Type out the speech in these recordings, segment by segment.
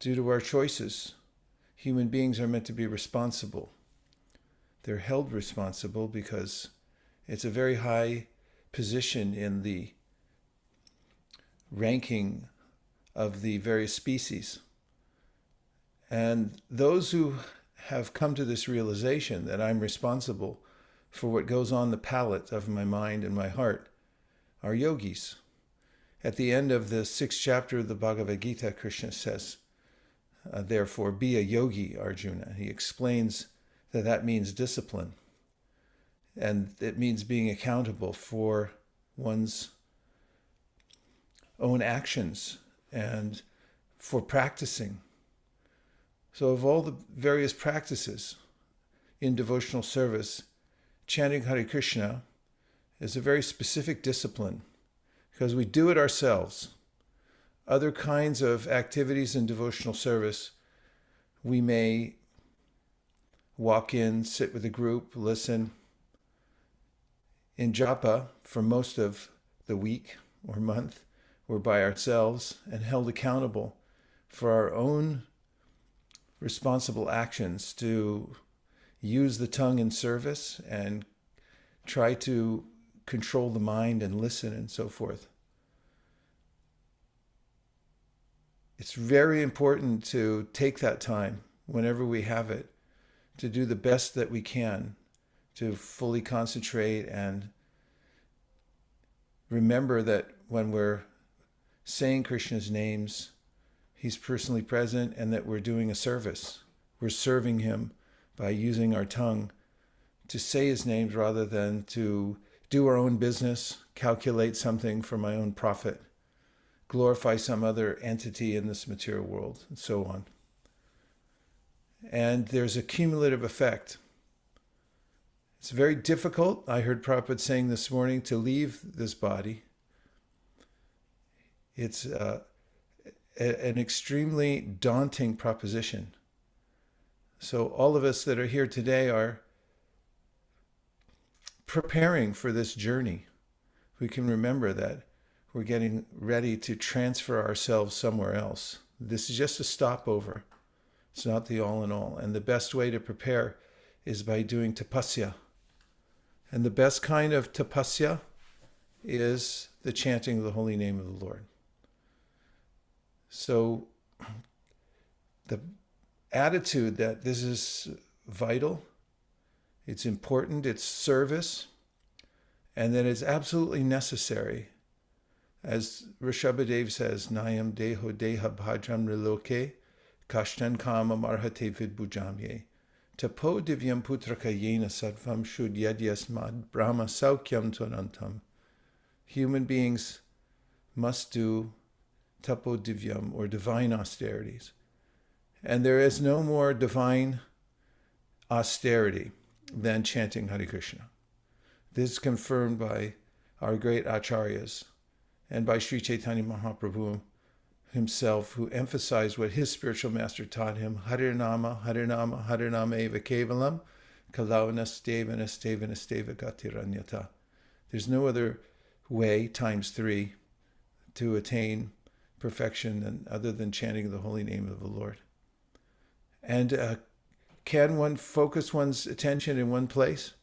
due to our choices. Human beings are meant to be responsible. They're held responsible because it's a very high position in the ranking of the various species. And those who have come to this realization that I'm responsible for what goes on the palate of my mind and my heart are yogis. At the end of the 6th chapter of the Bhagavad Gita, Krishna says, therefore, be a yogi, Arjuna. He explains that that means discipline. And it means being accountable for one's own actions and for practicing. So of all the various practices in devotional service, chanting Hare Krishna is a very specific discipline because we do it ourselves. Other kinds of activities in devotional service, we may walk in, sit with a group, listen. In Japa, for most of the week or month, we're by ourselves and held accountable for our own responsible actions to use the tongue in service and try to control the mind and listen and so forth. It's very important to take that time whenever we have it to do the best that we can to fully concentrate and remember that when we're saying Krishna's names, he's personally present and that we're doing a service. We're serving him by using our tongue to say his names rather than to do our own business, calculate something for my own profit, glorify some other entity in this material world, and so on. And there's a cumulative effect. It's very difficult, I heard Prabhupada saying this morning, to leave this body. It's an extremely daunting proposition. So all of us that are here today are preparing for this journey. We can remember that we're getting ready to transfer ourselves somewhere else. This is just a stopover. It's not the all in all. And the best way to prepare is by doing tapasya. And the best kind of tapasya is the chanting of the holy name of the Lord. So the attitude that this is vital, it's important, it's service, and that it's absolutely necessary. As Rishabhadev says, Nayam deho deha bhajam riloke, kashtan kama marhate vidbujamye. Tapo divyam putraka yena sattvam shud yadyasmad brahma saukyam tvanantam. Human beings must do tapo divyam, or divine austerities. And there is no more divine austerity than chanting Hare Krishna. This is confirmed by our great acharyas and by Sri Chaitanya Mahaprabhu himself, who emphasized what his spiritual master taught him, Harinama, Harinama, Harinama eva kevalam, kalavanas devanas devanas deva gatiranyata. There's no other way, times 3, to attain perfection other than chanting the holy name of the Lord. And can one focus one's attention in one place?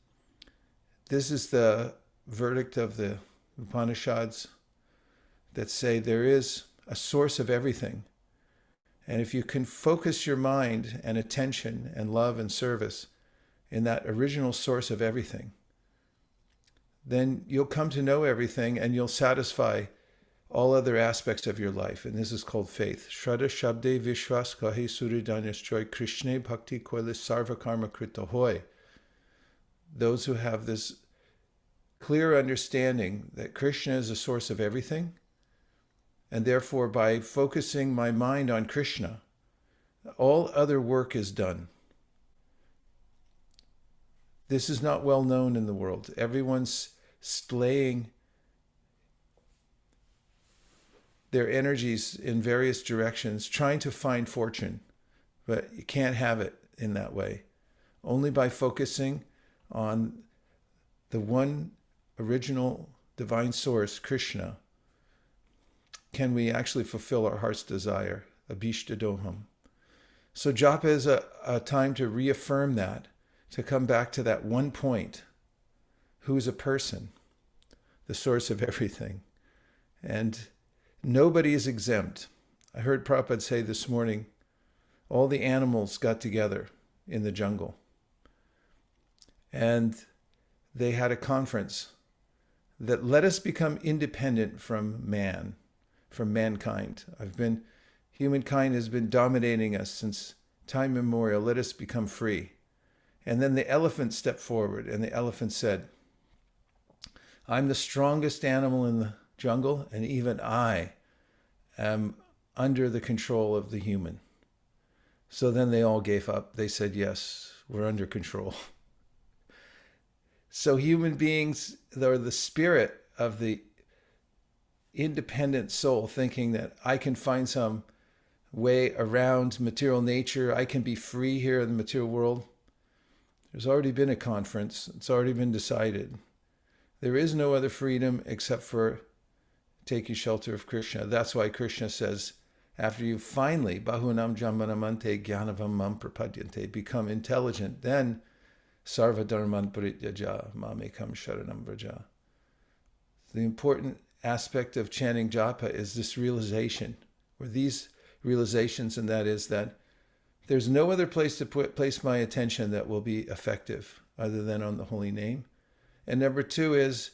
This is the verdict of the Upanishads that say there is a source of everything. And if you can focus your mind and attention and love and service in that original source of everything, then you'll come to know everything and you'll satisfy all other aspects of your life. And this is called faith. Shraddha Shabde Vishwas Kahe Suridanyaschoy Krishne Bhakti Koilis Sarva Karma Krita Hoy. Those who have this clear understanding that Krishna is the source of everything, and therefore by focusing my mind on Krishna, all other work is done. This is not well known in the world. Everyone's slaying their energies in various directions, trying to find fortune, but you can't have it in that way. Only by focusing on the one original divine source, Krishna, can we actually fulfill our heart's desire, abhishtadoham. So japa is a time to reaffirm that, to come back to that one point. Who's a person? The source of everything. And nobody is exempt. I heard Prabhupada say this morning, all the animals got together in the jungle. And they had a conference that let us become independent from man, from mankind. Humankind has been dominating us since time immemorial. Let us become free. And then the elephant stepped forward, and the elephant said, I'm the strongest animal in the jungle, and even I am under the control of the human. So then they all gave up. They said, yes, we're under control. So human beings are the spirit of the independent soul, thinking that I can find some way around material nature. I can be free here in the material world. There's already been a conference. It's already been decided. There is no other freedom except for taking shelter of Krishna. That's why Krishna says, after you finally, Bahunam Jamanamante Gyanavam Mam Prapadyante, become intelligent, then Sarva Dharman Parityaja Mamekam Sharanam Vraja. The important aspect of chanting japa is this realization, or these realizations, and that is that there's no other place to place my attention that will be effective other than on the holy name. And number two is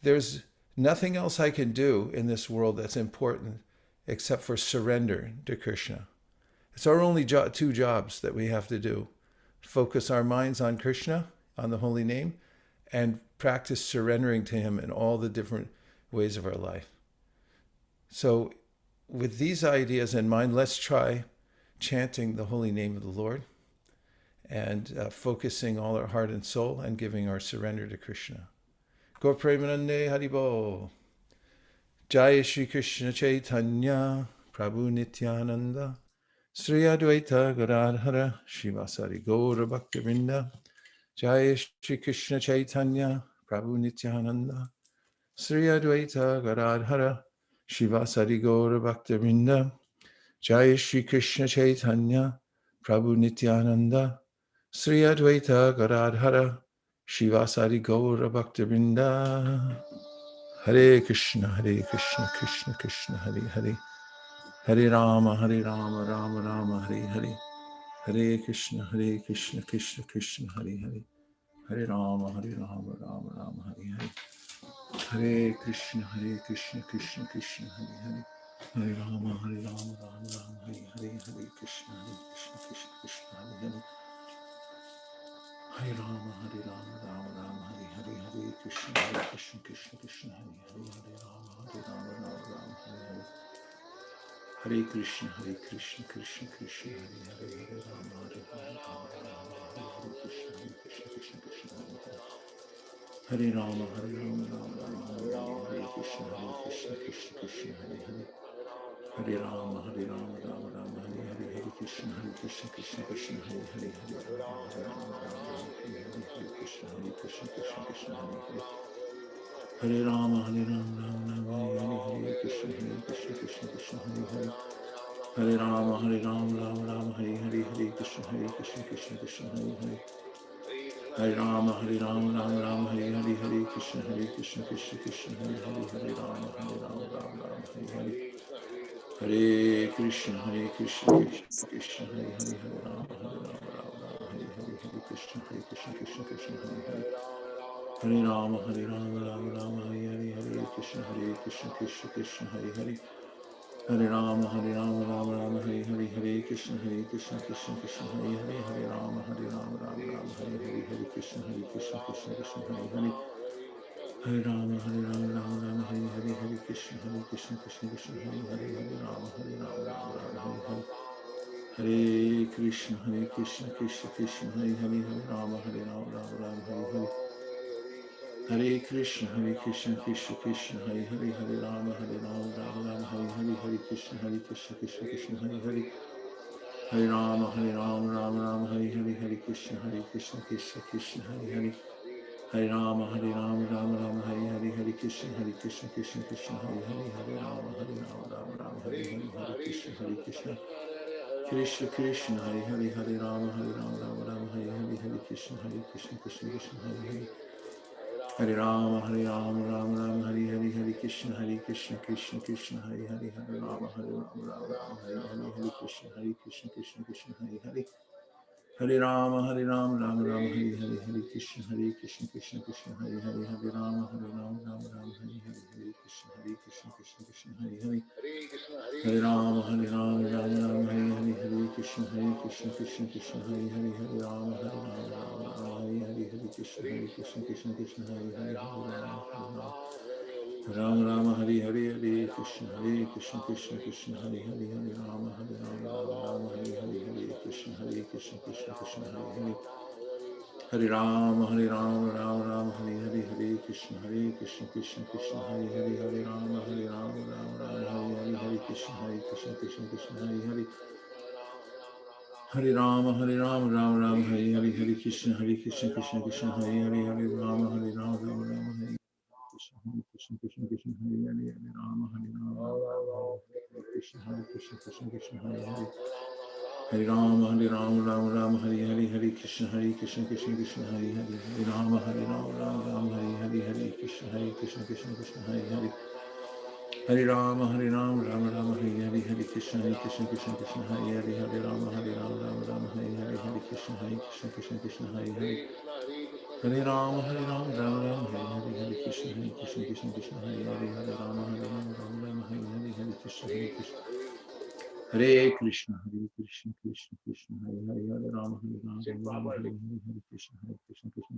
there's nothing else I can do in this world that's important except for surrender to Krishna. It's our only two jobs that we have to do. Focus our minds on Krishna, on the holy name, and practice surrendering to him in all the different ways of our life. So with these ideas in mind, let's try chanting the holy name of the Lord and focusing all our heart and soul and giving our surrender to Krishna. Gaur Premanande Haribo. Jai Shri Krishna Chaitanya Prabhu Nityananda Sri Advaita Gadadhara Shivasari Gaura Bhaktivinoda. Jai Shri Krishna Chaitanya Prabhu Nityananda Sri Advaita Gadadhara Shivasari Gaura Bhaktivinoda. Jai Shri Krishna Chaitanya Prabhu Nityananda Sri Advaita Gadadhara Shivasari Gaura Bhaktivinoda. Hare Krishna, Krishna Krishna, Hare Hare. Hare Rama, Rama Rama, Hare Hare. Hare Krishna, Krishna Krishna, Hare Hare. Hare Rama, Rama Rama, Hare Hare. Hare Krishna, Krishna Krishna, Hare Hare. Hare Rama, Rama Rama, Hare Hare. Hare Krishna, Krishna Krishna, Hare Hare. Hare Rama, Rama Rama, Hare Hare. Hare Krishna, Krishna Krishna, Hare Hare. Hare Rama, Rama Rama, Hare Hare. Hare Krishna, Krishna Krishna, Hare Hare. Hare Rama, Rama Rama, Hare Krishna, Krishna Krishna, Hare Hare. Hare Rama, Rama Rama, Hare Krishna, Krishna Krishna, Hare Hare. Hare Rama, Rama Rama, Hare Hare. Hare Krishna, Krishna Krishna, Hare Hare. Hare Rama, Rama Rama, Hare Hare. Hare Krishna, Krishna Hare Hare. Hare Rama, Rama Rama, Hare Hare. Krishna, Krishna Hare Hare. Hare Rama, Rama Rama, Hare Hare. Hare Krishna, Krishna Hare Hare. Hare Rama, Rama Rama, Hare Hare. Hare Krishna, Krishna Hare Hare. Hare Rama, Rama Rama, Hare Hare. Hare Krishna, Krishna Hare Hare. Hare Rama, Rama Hare Hare. Hare Krishna, Krishna Hare Hare. Hare Rama, Rama Hare Hare. Hare Krishna, Krishna Hare Hare. Hare Rama, Rama Rama, Hare Hare. Hare Krishna, Krishna Hare Hare. Hare Rama, Rama Hare Hare. Hare Krishna, Krishna Hare Hare. Hare Rama, Rama Hare Hare. Hare Krishna, Krishna Hare Hare. Hare Rama, Rama Hare Hare. Hare Krishna, Krishna Hare Hare. Hare Rama, Rama Hare Hare. Hare Krishna, Krishna Hare Hare. Hare Rama, Rama Hare Hare. Hare Krishna, Krishna Hare Hare. Hare Rama, Rama Hare Hare. Hare Krishna, Krishna Hare Hare. Hare Rama, Rama Hare Hare. Hare Krishna, Krishna Hare Hare. Hare Rama, Rama Hare Hare. Hare Krishna, Krishna Krishna Krishna Hare Hare Hare Rama Rama Rama Hare Hare Hare Krishna Krishna Krishna Hare Hare Hare Rama Rama Rama Hare Hare Hare Krishna Krishna Krishna Hare Hare Hare Rama Rama Hare Hare Krishna Krishna Krishna Hare Hare Hare Rama Rama Rama Hare Hare Hare Krishna Krishna Krishna Hare Hare Hare Rama Rama Rama Hare Hare Krishna Krishna Hare Hare Hare Rama Rama Hare Hare Krishna Krishna Hare Hare Hare Rama Rama Hare Hare Krishna Krishna Hare Hare Rama Rama Hare Hare Krishna Krishna Hare Hare Hare Rama Rama Hare Hare Krishna Krishna Hare Hare Hare Rama Rama Hare Hare Krishna Krishna Hare Hare Hare Rama Rama Hare Hare Krishna Krishna Hare Hare Hare Rama Rama Hare Hare Krishna Krishna Hare Hare Hare Rama Rama Hare Krishna Hare Hare Hare Rama Hare Krishna Hare Hare Hare Rama Hare Hare Krishna Krishna Hare Hare Hare Rama Rama Hare Hare Krishna Krishna Hare Hare Hare Rama Rama Hare Hare Krishna Krishna Hare Hare Hare Rama Rama Hare Hare Krishna Krishna Hare Hare Hare Rama Rama Hare Hare Krishna Krishna Hare Hare Hare Rama Rama Hare Hare Krishna Hare Krishna Krishna Hare Hare Hare Rama Rama Hare Hare Krishna Krishna Hare Hare Hare Rama Rama Hare Hare Krishna Krishna Hare Hare Hare Rama Rama Hare Hare Krishna Hare Krishna Krishna Hare Hare Hare Rama Rama Hare Hare Krishna Hare Rama Hare Krishna Krishna Krishna Hare Hare Rama Hare Krishna Hare Hare Hare Rama Rama Hare Hare Krishna Krishna Hare Hare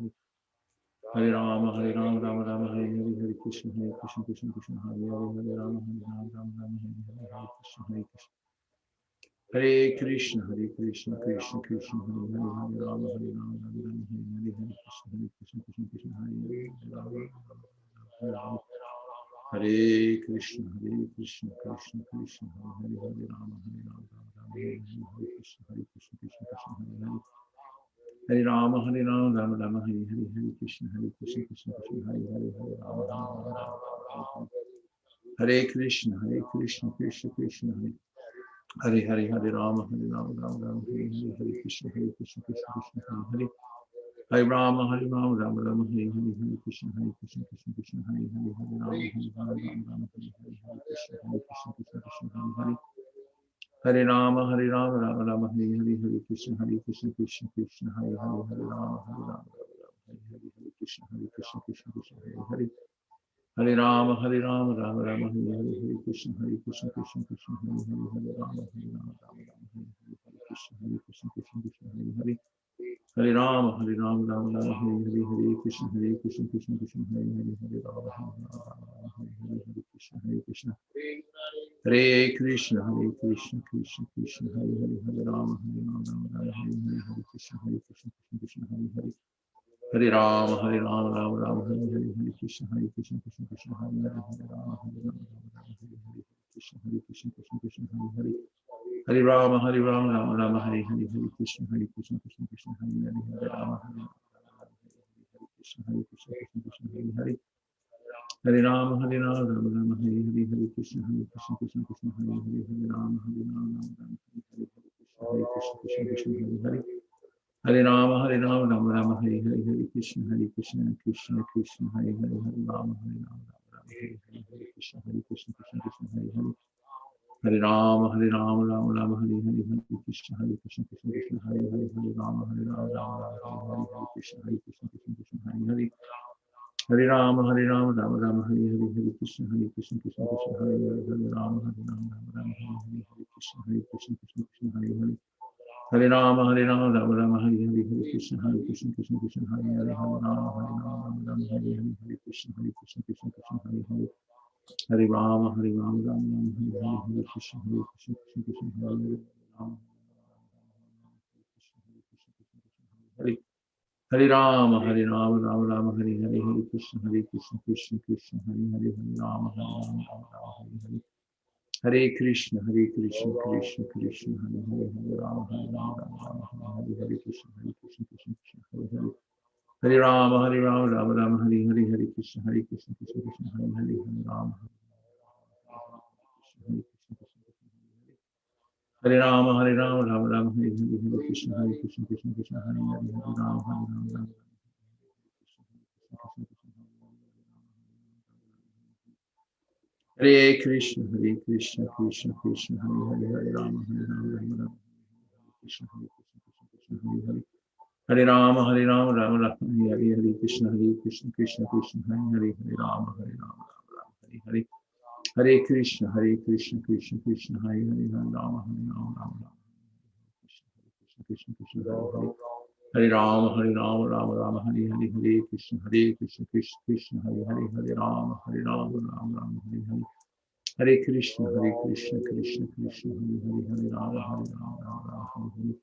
Hare Rama Hare Krishna Krishna Hare Hare Rama Rama Hare Hare Krishna Krishna Hare Hare Hare Rama Rama Hare Hare Krishna Krishna Hare Hare Hare Rama Rama Hare Hare Krishna Hare Hare Hare Rama Rama Hare Hare Krishna Krishna Hare Hare Hare Rama Hare Hare Krishna Krishna Hare Hare Hare Rama Rama Hare Hare Krishna Krishna Hare Hare Hare Rama Hare Hare Krishna Hare Hare Hare Rama Rama Hare Hare Krishna Krishna Hare Hare Hare Rama Hare Hare Krishna Hare Krishna Krishna Hare Hare Hare Rama Hare Hare Krishna Krishna Hare Hare Hare Rama Rama Hare Hare Krishna Krishna Hare Hare Hare Rama Hare Hare Krishna Hare Hare Hare Rama Rama Hare Hare Krishna Krishna Hare Hare Hare Rama Krishna Hare Hare Hare Rama Rama Hare Hare Krishna Krishna Hare Hare Hare Rama Hare Krishna Hare Hare Hare Rama Rama Hare Hare Krishna Krishna Hare Hare Hare Rama Hare Hare Krishna Krishna Hare Hare Hare Rama Rama Hare Hare Krishna Krishna Hare Hare Hare Rama Hare Hare Krishna Hare Hare Hare Rama Rama Hare Hare Krishna Krishna Hare Hare Hare Rama Rama Hare Hare Krishna Krishna Hare Hare Hare Rama Rama Hare Hare Krishna Krishna Hare Hare Hare Rama Rama Hare Hare Krishna Hare Hare Hare Rama Rama Hare Hare Krishna Krishna Hare Hare Hare Hare Rama Rama Hare Hare Hare Krishna Krishna Hare Hare Hare Rama Rama Hare Hare Hare Krishna Krishna Hare Hare Hare Rama Hare Hare Krishna Hare Hare Hare Rama Rama Hare Hare Hare Krishna Krishna Hare Hare Hare Rama Hare Hare Rama, Rama Rama, Hare Hare, Hare Krishna, Krishna Krishna, Hare Hare, Hare Rama, Rama. Hare Krishna, Krishna Krishna, Hare Hare, Hare Rama, Rama Rama, Krishna, Krishna Krishna, Hare Hare. Hare Rama, Rama Rama, Hare Hare, Krishna, Krishna Krishna, Hare Hare, Hare Rama, Rama Hare Hare. Hare Krishna, Krishna Krishna, Hare Hare, Hare Rama, Rama Krishna, Krishna Hare Hare. Hare Rama, Rama Rama, Hare Hare, Hare Krishna, Krishna Krishna, Hare Hare, Hare Rama, Rama Rama, Hare Hare. Hare Krishna, Krishna Krishna, Hare Hare, Hare Rama, Rama, Hare Hare.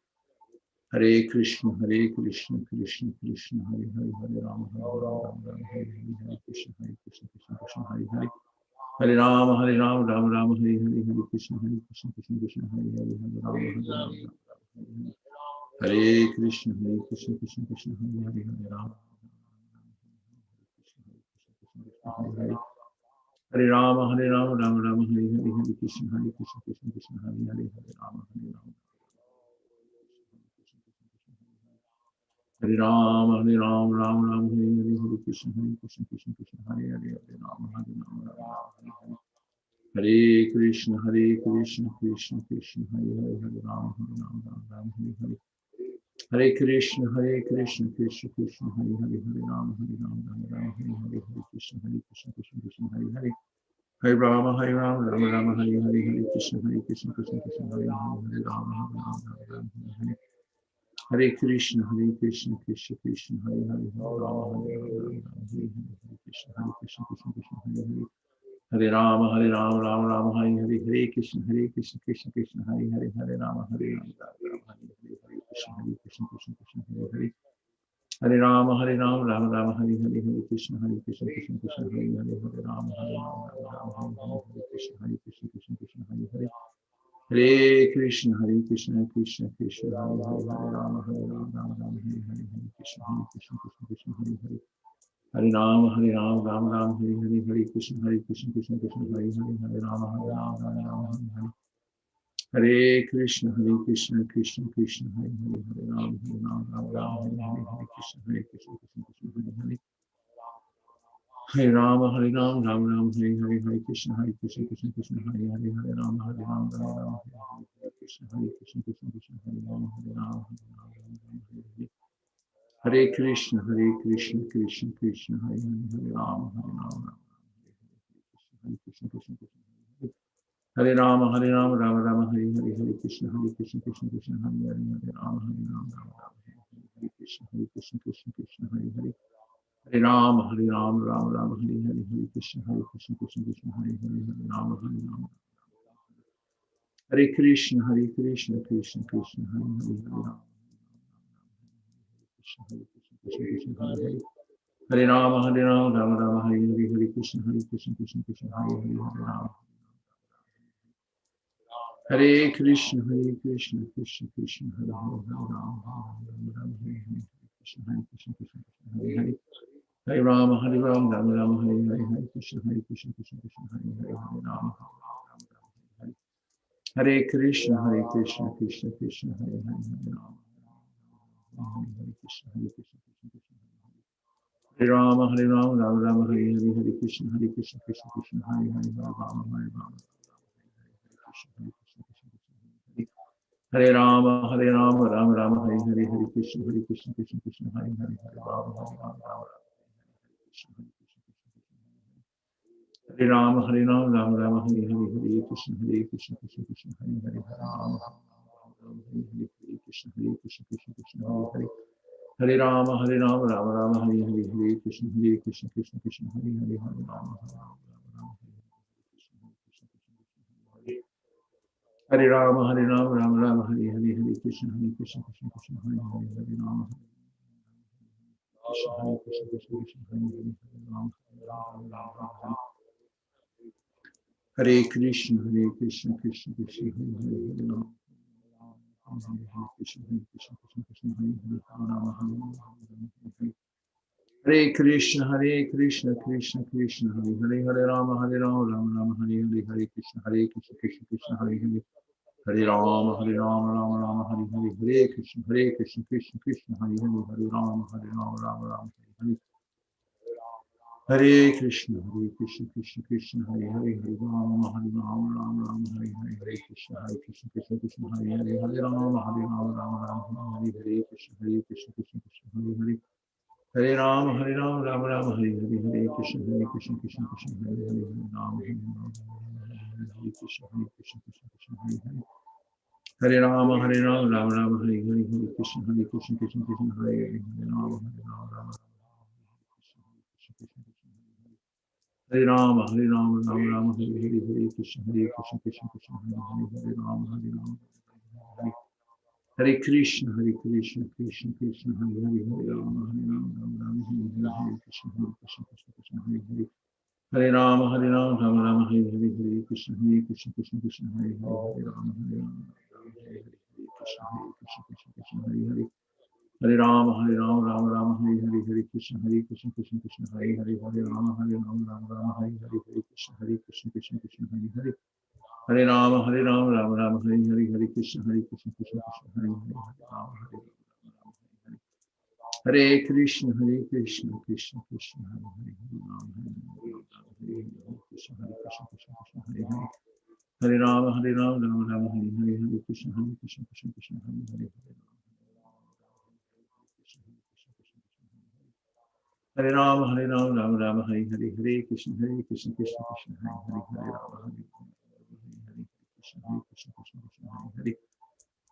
Hare Krishna, Krishna Krishna, Hare Hare, Hare Rama, Rama, Hare Hare, Hare Krishna, Krishna, Hare Hare. Hare Rama, Rama Rama, Hare Hare, Hare Krishna, Krishna, Hare Hare, Hare Rama, Rama. Hare Krishna, Krishna Krishna, Hare Hare, Hare Rama. Hare Hare. Hare Rama, Rama Rama, Hare Hare, Hare Krishna, Krishna, Hare Hare, Hare Rama, Rama. Hare Rama, Rama Rama, Hare Hare, Hare Krishna, Krishna, Hare Hare, Hare Rama, Hare Rama. Hare Krishna, Krishna Krishna, Hare Hare, Hare Rama, Rama, Hare Hare. Hare Krishna, Krishna Krishna, Hare Hare, Hare Rama, Rama, Hare Hare, Hare Krishna, Krishna, Hare Hare. Hare Rama, Rama Rama, Hare Hare, Hare Krishna, Krishna, Hare Hare, Hare Rama, Hare Hare. Hare Krishna, Krishna Krishna, Hare Hare, Hare Rama, Hare Krishna, Krishna, Hare Hare. Hare Rama, Rama Rama, Hare Hare, Hare Krishna, Krishna, Hare Hare, Hare Rama, Rama, Hare Krishna, Krishna, Hare Hare. Hare Rama, Rama Rama, Hare Hare, Hare Krishna, Krishna, Hare Hare, Hare Rama, Rama, Hare Krishna, Krishna, Hare Hare. Hare Krishna, Krishna Krishna, Hare Hare, Hare Rama, Rama, Hare Hare, Hare Krishna, Krishna, Hare Hare. Hare Rama, Rama Rama, Hare Hare, Hare Krishna, Krishna, Hare Hare, Hare Rama, Rama, Hare Hare. Hare Krishna, Krishna Krishna, Hare Hare, Hare Rama, Rama, Hare Hare, Hare Krishna, Hare Hare. Hare Rama, Rama Rama, Hare Hare, Hare Krishna, Krishna, Hare Hare, Hare Rama, Rama, Hare Krishna, Krishna, Hare Rama, Hare Rama, Hare Krishna, Krishna Krishna, Hare Hare, Hare Rama, Rama, Hare Krishna, Hare Rama, Rama Rama, Hare Hare, Hare Krishna, Krishna, Hare Hare, Hare Rama, Hare Krishna, Krishna, Hare Hare. Hare Rama, Rama Rama, Hare Hare, Hare Krishna, Krishna, Hare Hare, Hare Rama, Hare Krishna, Krishna Krishna, Hare Hare, Hare Rama, Krishna, Hare Hare. Hare Rama, Rama Rama, Hare Hare, Hare Krishna, Krishna, Hare Hare, Hare Rama. Hare Krishna, Krishna Krishna, Hare Hare, Hare Rama, Rama, Hare Hare, Krishna, Hare Hare. Hare Rama, Rama Rama, Hare Hare, Hare Krishna, Krishna, Hare Hare, Hare Rama. Hare Krishna, Krishna Krishna, Hare Hare, Hare Rama. Hare Krishna, Hare Rama, Rama Rama, Hare Hare, Hare Krishna, Krishna, Hare Hare, Hare Rama, Hare Rama. Hare Rama, Rama Rama, Hare Hare, Hare Krishna, Krishna, Hare Hare, Hare Rama, Rama. Hare Rama, Rama Rama, Hare Hare, Hare Krishna, Krishna, Hare Hare, Hare Rama, Hare Krishna, Krishna, Hare Hare. Hare Rama, Rama Rama, Hare Hare, Hare Krishna, Krishna, Hare Hare, Hare Rama, Hare Rama, Rama Rama, Hare Hare, Hare Krishna, Krishna, Hare Hare, Hare Rama, Krishna, Hare Rama, Hare Krishna, Krishna, Hare Hare, Hare Rama, Krishna, Hare Hare, Hare Rama, Hare Krishna, Krishna Krishna, Hare Hare, Hare Rama, Rama Rama, Hare Hare, Hare Krishna, Krishna, Hare Hare. Hare Rama, Rama Rama, Hare Hare, Hare Krishna, Krishna Krishna, Hare Hare, Hare Rama, Rama Rama, Hare Hare. Hare Krishna, Krishna Krishna, Hare Hare, Hare Rama, Rama Rama, Hare Hare, Hare Krishna, Krishna Krishna, Hare Hare, Hare Rama, Rama Rama, Hare Hare, Krishna Krishna, Hare Hare, Hare Rama, Rama Rama, Hare Hare, Hare Krishna, Krishna Krishna, Hare Hare, Hare Rama, Hare Krishna, Krishna Hare Hare. Hare Rama, Rama Rama, Hare Hare, Hare Krishna, Krishna Krishna, Hare Hare, Hare Rama, Rama Rama, Krishna Krishna, Hare Rama, Rama Rama, Hare Hare, Hare Krishna, Krishna Krishna, Hare Hare, Hare Rama, Hare Hare Krishna, Krishna Krishna, Hare Hare, Hare Rama, Rama Rama, Hare Krishna, Krishna Hare Hare, Hare Rama, Rama Rama, Hare Hare, Hare Krishna, Krishna Hare Hare, Hare Rama, Hare Hare, Krishna, Hare Hare, Hare Rama, Rama Rama, Hare Hare, Hare Krishna, Krishna Hare Hare, Hare Rama, Rama Rama, Hare Hare, Hare Krishna, Krishna Hare Hare, Hare Rama, Rama Rama, Hare Hare, Hare Krishna, Krishna Hare Hare, Hare Rama, Hare Krishna, Krishna Krishna, Hare Hare, Hare Rama, Hare Krishna, Krishna Hare Hare, Hare Rama, Rama Rama, Hare Hare, Hare Krishna, Krishna Hare Hare, Hare Rama, Rama Rama, Hare Hare, Hare Krishna, Krishna Hare Hare, Hare Rama, Hare Krishna, Krishna Hare Hare,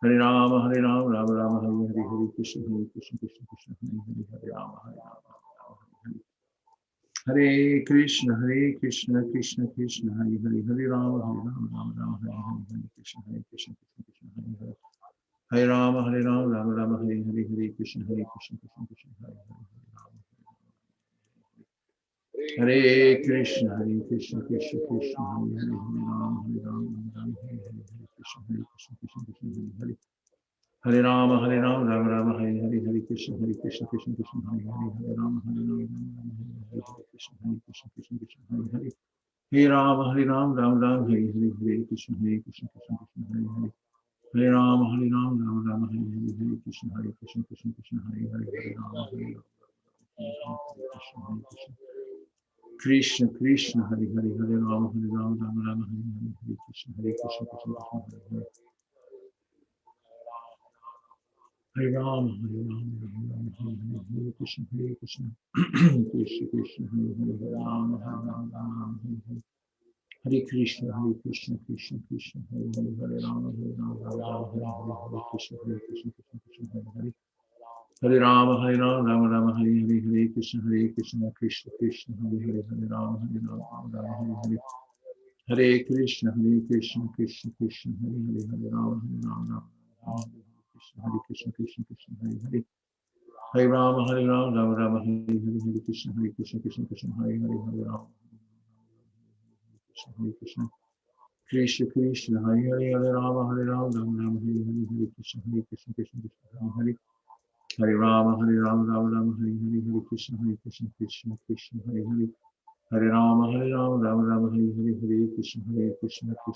Hare Rama, Rama Rama, Hare Hare, Hare Krishna, Krishna Hare Hare, Hare Rama, Hare Krishna, Krishna Krishna, Hare Hare, Hare Rama, Rama Rama, Hare Hare, Hare Krishna, Krishna Hare Hare, Hare Rama, Rama Rama, Hare Hare, Hare Krishna, Krishna Hare Hare, Hare Krishna, Krishna Krishna, Hare Hare, Hare Rama, Rama Hare Hare, Hare Krishna, Krishna Hare Hare, Hare Rama, Rama Rama, Hare Hare, Hare Krishna, Krishna Hare Hare, Hare Rama, Hare Krishna, Krishna Hare Hare, Hare Rama, Rama Rama, Hare Hare, Hare Krishna, Krishna Hare Hare, Hare Rama, Rama Rama, Hare Hare, Hare Krishna, Krishna Hare Hare, Hare Rama, Hare Krishna Krishna, Hare Hare, Hare Rama, Rama Rama, Hare Hare, Hare Krishna, Krishna Hare Hare, Hare Rama, Hare Krishna, Krishna Krishna, Hare Hare, Hare Rama, Rama, Hare Krishna, Krishna Krishna, Hare Hare, Hare Rama, Rama, Hare Krishna, Krishna Hare Hare, Hare Rama, Rama, Hare Hare, Hare Krishna, Krishna Krishna, Hare Hare, Hare Rama, Rama, Hare Hare, Hare Krishna, Krishna Krishna, Hare Hare, Hare Rama, Rama, Hare Krishna, Krishna Hare Hare, Hare Rama, Rama, Hare Hare, Hare Krishna, Krishna Hare Hare, Hare Rama, Hare Krishna, Krishna Hare Hare, Hare Rama, Rama Hare Hare, Hare Krishna, Hare Hare, Hare Rama, Rama Hare Hare, Hare Krishna, Krishna Hare Hare, Hare Rama, Rama Hare Hare, Hare Krishna, Krishna Hare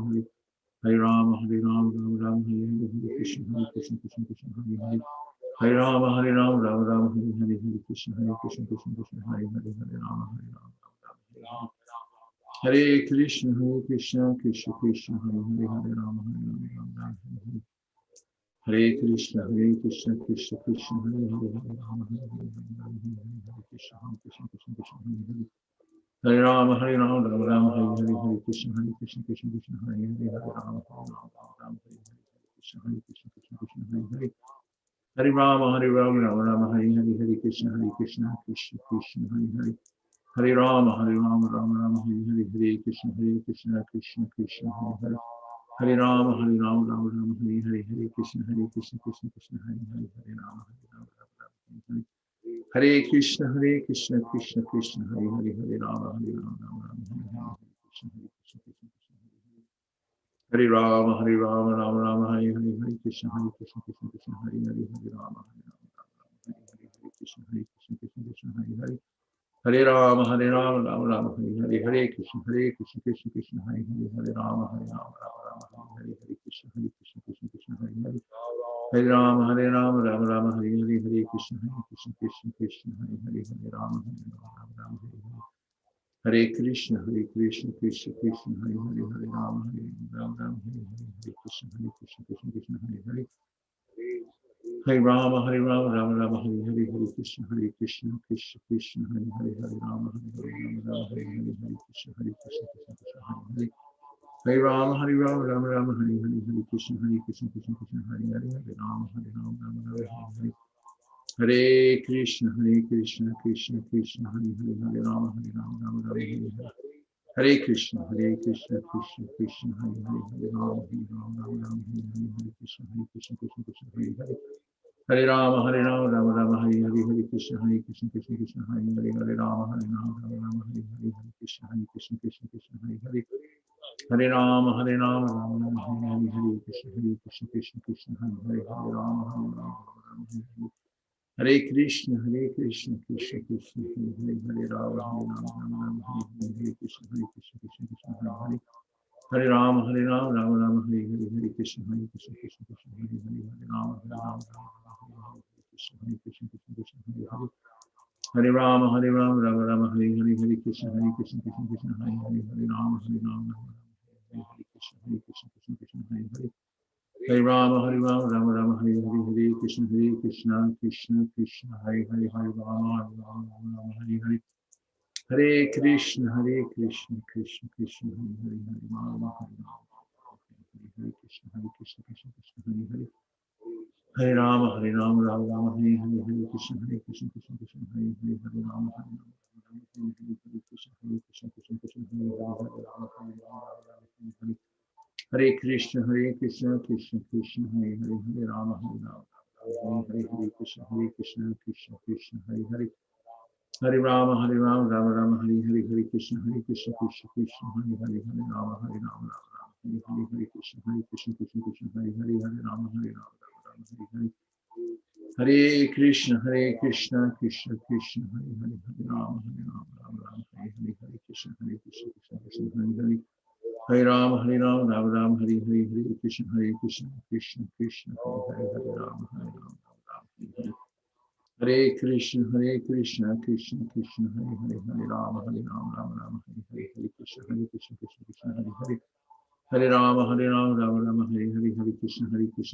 Hare, Hare Rama, Rama Hare Hare, Hare Krishna, Krishna Hare Hare, Hare Rama, Rama Hare Hare, Hare Krishna, Krishna Hare Hare, Hare Rama, Hare Krishna, Krishna Hare Hare, Hare Rama, Rama Hare Hare Krishna, Krishna Hare Hare, Hare Rama, Hare Krishna, Krishna Hare Hare, Hare Rama, Rama Hare Hare, Hare Krishna, Krishna Hare Hare, Hare Rama, Rama Hare Hare, Krishna, Krishna Hare Hare, Hare Rama, Rama Hare Hare, Hare Krishna, Krishna Hare Hare, Hare Rama, Rama Hare Hare, Hare Krishna, Krishna Hare Hare, Hare Rama, Rama Hare Hare, Hare Krishna, Krishna Hare Hare, Hare Rama, Rama Hare Hare, Hare Krishna, Krishna Hare Hare, Hare Rama, Rama Hare Hare, Hare Rama, Rama Hare Hare, Hare Krishna, Krishna Hare Hare, Hare Rama, Hare Rama, Hare Krishna, Hare Hare, Hare Rama, Rama Rama, Hare Hare, Hare Krishna, Krishna Krishna, Hare Hare, Hare Rama, Rama Rama, Hare Hare, Krishna, Krishna Krishna, Hare Hare, Hare Rama, Rama Rama, Hare Hare, Hare Krishna, Krishna Krishna, Hare Hare, Hare Rama, Rama, Hare Hare. Hare Krishna, Krishna Krishna, Hare Hare, Hare Rama, Rama, Hare Hare, Hare Krishna, Krishna Krishna, Hare Hare. Hare Rama, Rama Rama, Hare Hare, Hare Krishna, Krishna Krishna, Hare Hare, Hare Rama, Rama, Hare Hare, Hare Krishna, Krishna Krishna, Hare Hare. Hare Rama, Rama Rama, Hare Hare, Hare Krishna, Krishna Krishna, Hare Hare, Hare Rama, Rama, Hare Hare. Hare Krishna, Krishna Krishna, Hare Hare, Hare Rama, Rama, Hare Hare. Hare Krishna, Krishna Krishna, Hare Hare, Hare Rama, Rama, Hare Hare, Hare Krishna, Krishna Krishna, Hare Hare. Hare Rama, Rama Rama, Hare Hare, Hare Krishna, Krishna Krishna, Hare Hare, Hare Rama, Rama, Hare Hare, Hare Krishna, Krishna Krishna, Hare Hare. Hare Rama, Rama Rama, Hare Hare, Hare Krishna, Krishna Hare Hare, Hare Rama, Rama, Hare Hare. Hare Krishna, Krishna Krishna, Hare Hare, Hare Rama, Rama, Hare Hare, Hare Krishna, Krishna Hare Hare. Hare Rama, Rama Rama, Hare Hare, Hare Krishna, Krishna Hare Hare, Hare Rama, Rama, Hare Krishna, Krishna Hare Hare. Hare Rama, Rama Rama, Hare Hare, Hare Krishna, Krishna Hare Hare, Hare Rama, Rama, Hare Krishna, Krishna Hare Hare. Hare Rama, Rama Rama, Hare Hare, Hare Krishna, Krishna Krishna, Hare Hare, Hare Rama, Rama, Hare Hare. Hare Krishna, Krishna Krishna, Hare Hare, Hare Rama, Hare Krishna, Krishna Krishna, Hare Hare. Hare Rama, Rama Rama, Hare Hare, Hare Krishna, Krishna Krishna, Hare Hare, Hare Rama, Hare Krishna, Krishna Krishna, Hare Hare, Hare Rama, Hare Hare. Hare Krishna, Krishna Krishna, Hare Hare, Hare Rama, Hare Hare, Hare Krishna, Krishna Krishna, Hare Hare. Hare Rama, Rama Rama, Hare Hare, Hare Krishna, Krishna Krishna, Hare Hare, Hare Rama, Rama, Hare Hare, Hare Krishna, Krishna, Hare Hare, Hare Rama, Hare Hare. Hare Krishna, Krishna Krishna, Hare Hare, Hare Rama, Rama, Hare Hare, Hare Krishna, Krishna, Hare Hare. Hare Rama, Rama, Hare Hare, Hare Krishna, Krishna Krishna, Hare Hare, Hare Rama, Hare Hare. Hare Krishna, Krishna Krishna, Hare Hare, Hare Rama, Rama, Hare Hare, Hare Krishna, Krishna, Hare Hare. Hare Rama, Rama, Hare Hare, Hare Krishna, Krishna,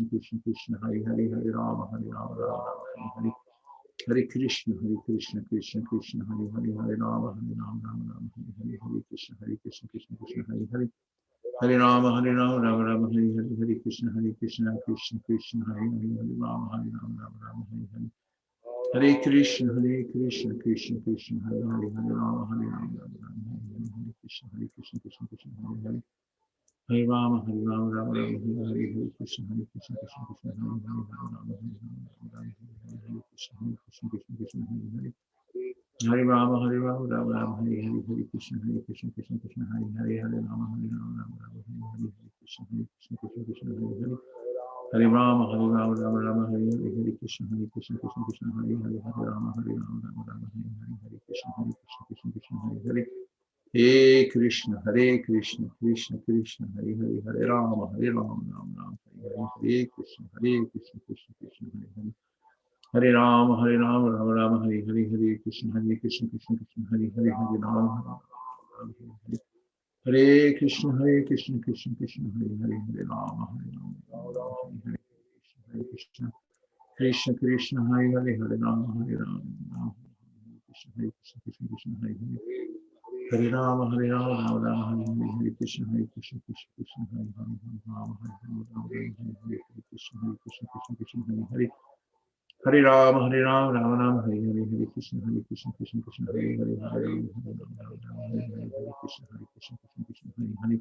Hare Hare, Hare Rama, Rama, Hare Hare. Hare Krishna, Krishna Krishna, Hare Hare, Hare Rama, Rama, Hare Hare, Hare Krishna, Krishna, Hare Hare. Hare Rama, Rama, Hare Hare, Hare Krishna, Krishna Krishna, Hare Hare, Hare Rama, Rama, Hare Hare. Hare Krishna, Krishna Krishna, Hare Hare, Hare Rama, Hare Krishna, Krishna, Hare Hare. Hare Rama, Rama, Hare Hare, Hare Krishna, Krishna Krishna, Hare Hare, Hare Rama, Hare Krishna, Krishna, Hare Hare. Hare Rama, Rama, Hare Hare, Hare Krishna, Krishna, Hare Hare, Hare Rama, Hare Hare, Hare Krishna, Krishna, Hare Hare. Hare Rama, Rama, Hare Hare, Hare Krishna, Krishna, Hare Hare, Hare Rama, Rama, Hare Hare, Hare Krishna, Krishna, Hare Hare. Hare Krishna, Krishna Krishna, Hare Hare, Hare Rama, Rama, Hare Hare, Hare Krishna, Krishna Krishna, Hare Hare. Hare Rama, Rama Rama, Hare Hare, Hare Krishna, Krishna Krishna, Hare Hare, Hare Rama, Hare Hare. Hare Krishna, Krishna Krishna, Hare Hare, Hare Rama, Hare Hare, Hare Krishna, Krishna Krishna, Hare Hare, Hare Rama, Hare Krishna, Krishna, Hare Hare. Hare Rama, Rama Rama, Hare Hare, Hare Krishna, Krishna Krishna, Hare Hare, Hare Rama, Hare Hare, Hare Krishna, Krishna, Hare Hare. Hare Rama, Rama Rama, Hare Hare, Hare Krishna, Krishna, Hare Hare, Hare Rama, Hare Hare, Hare Krishna, Krishna, Hare Hare.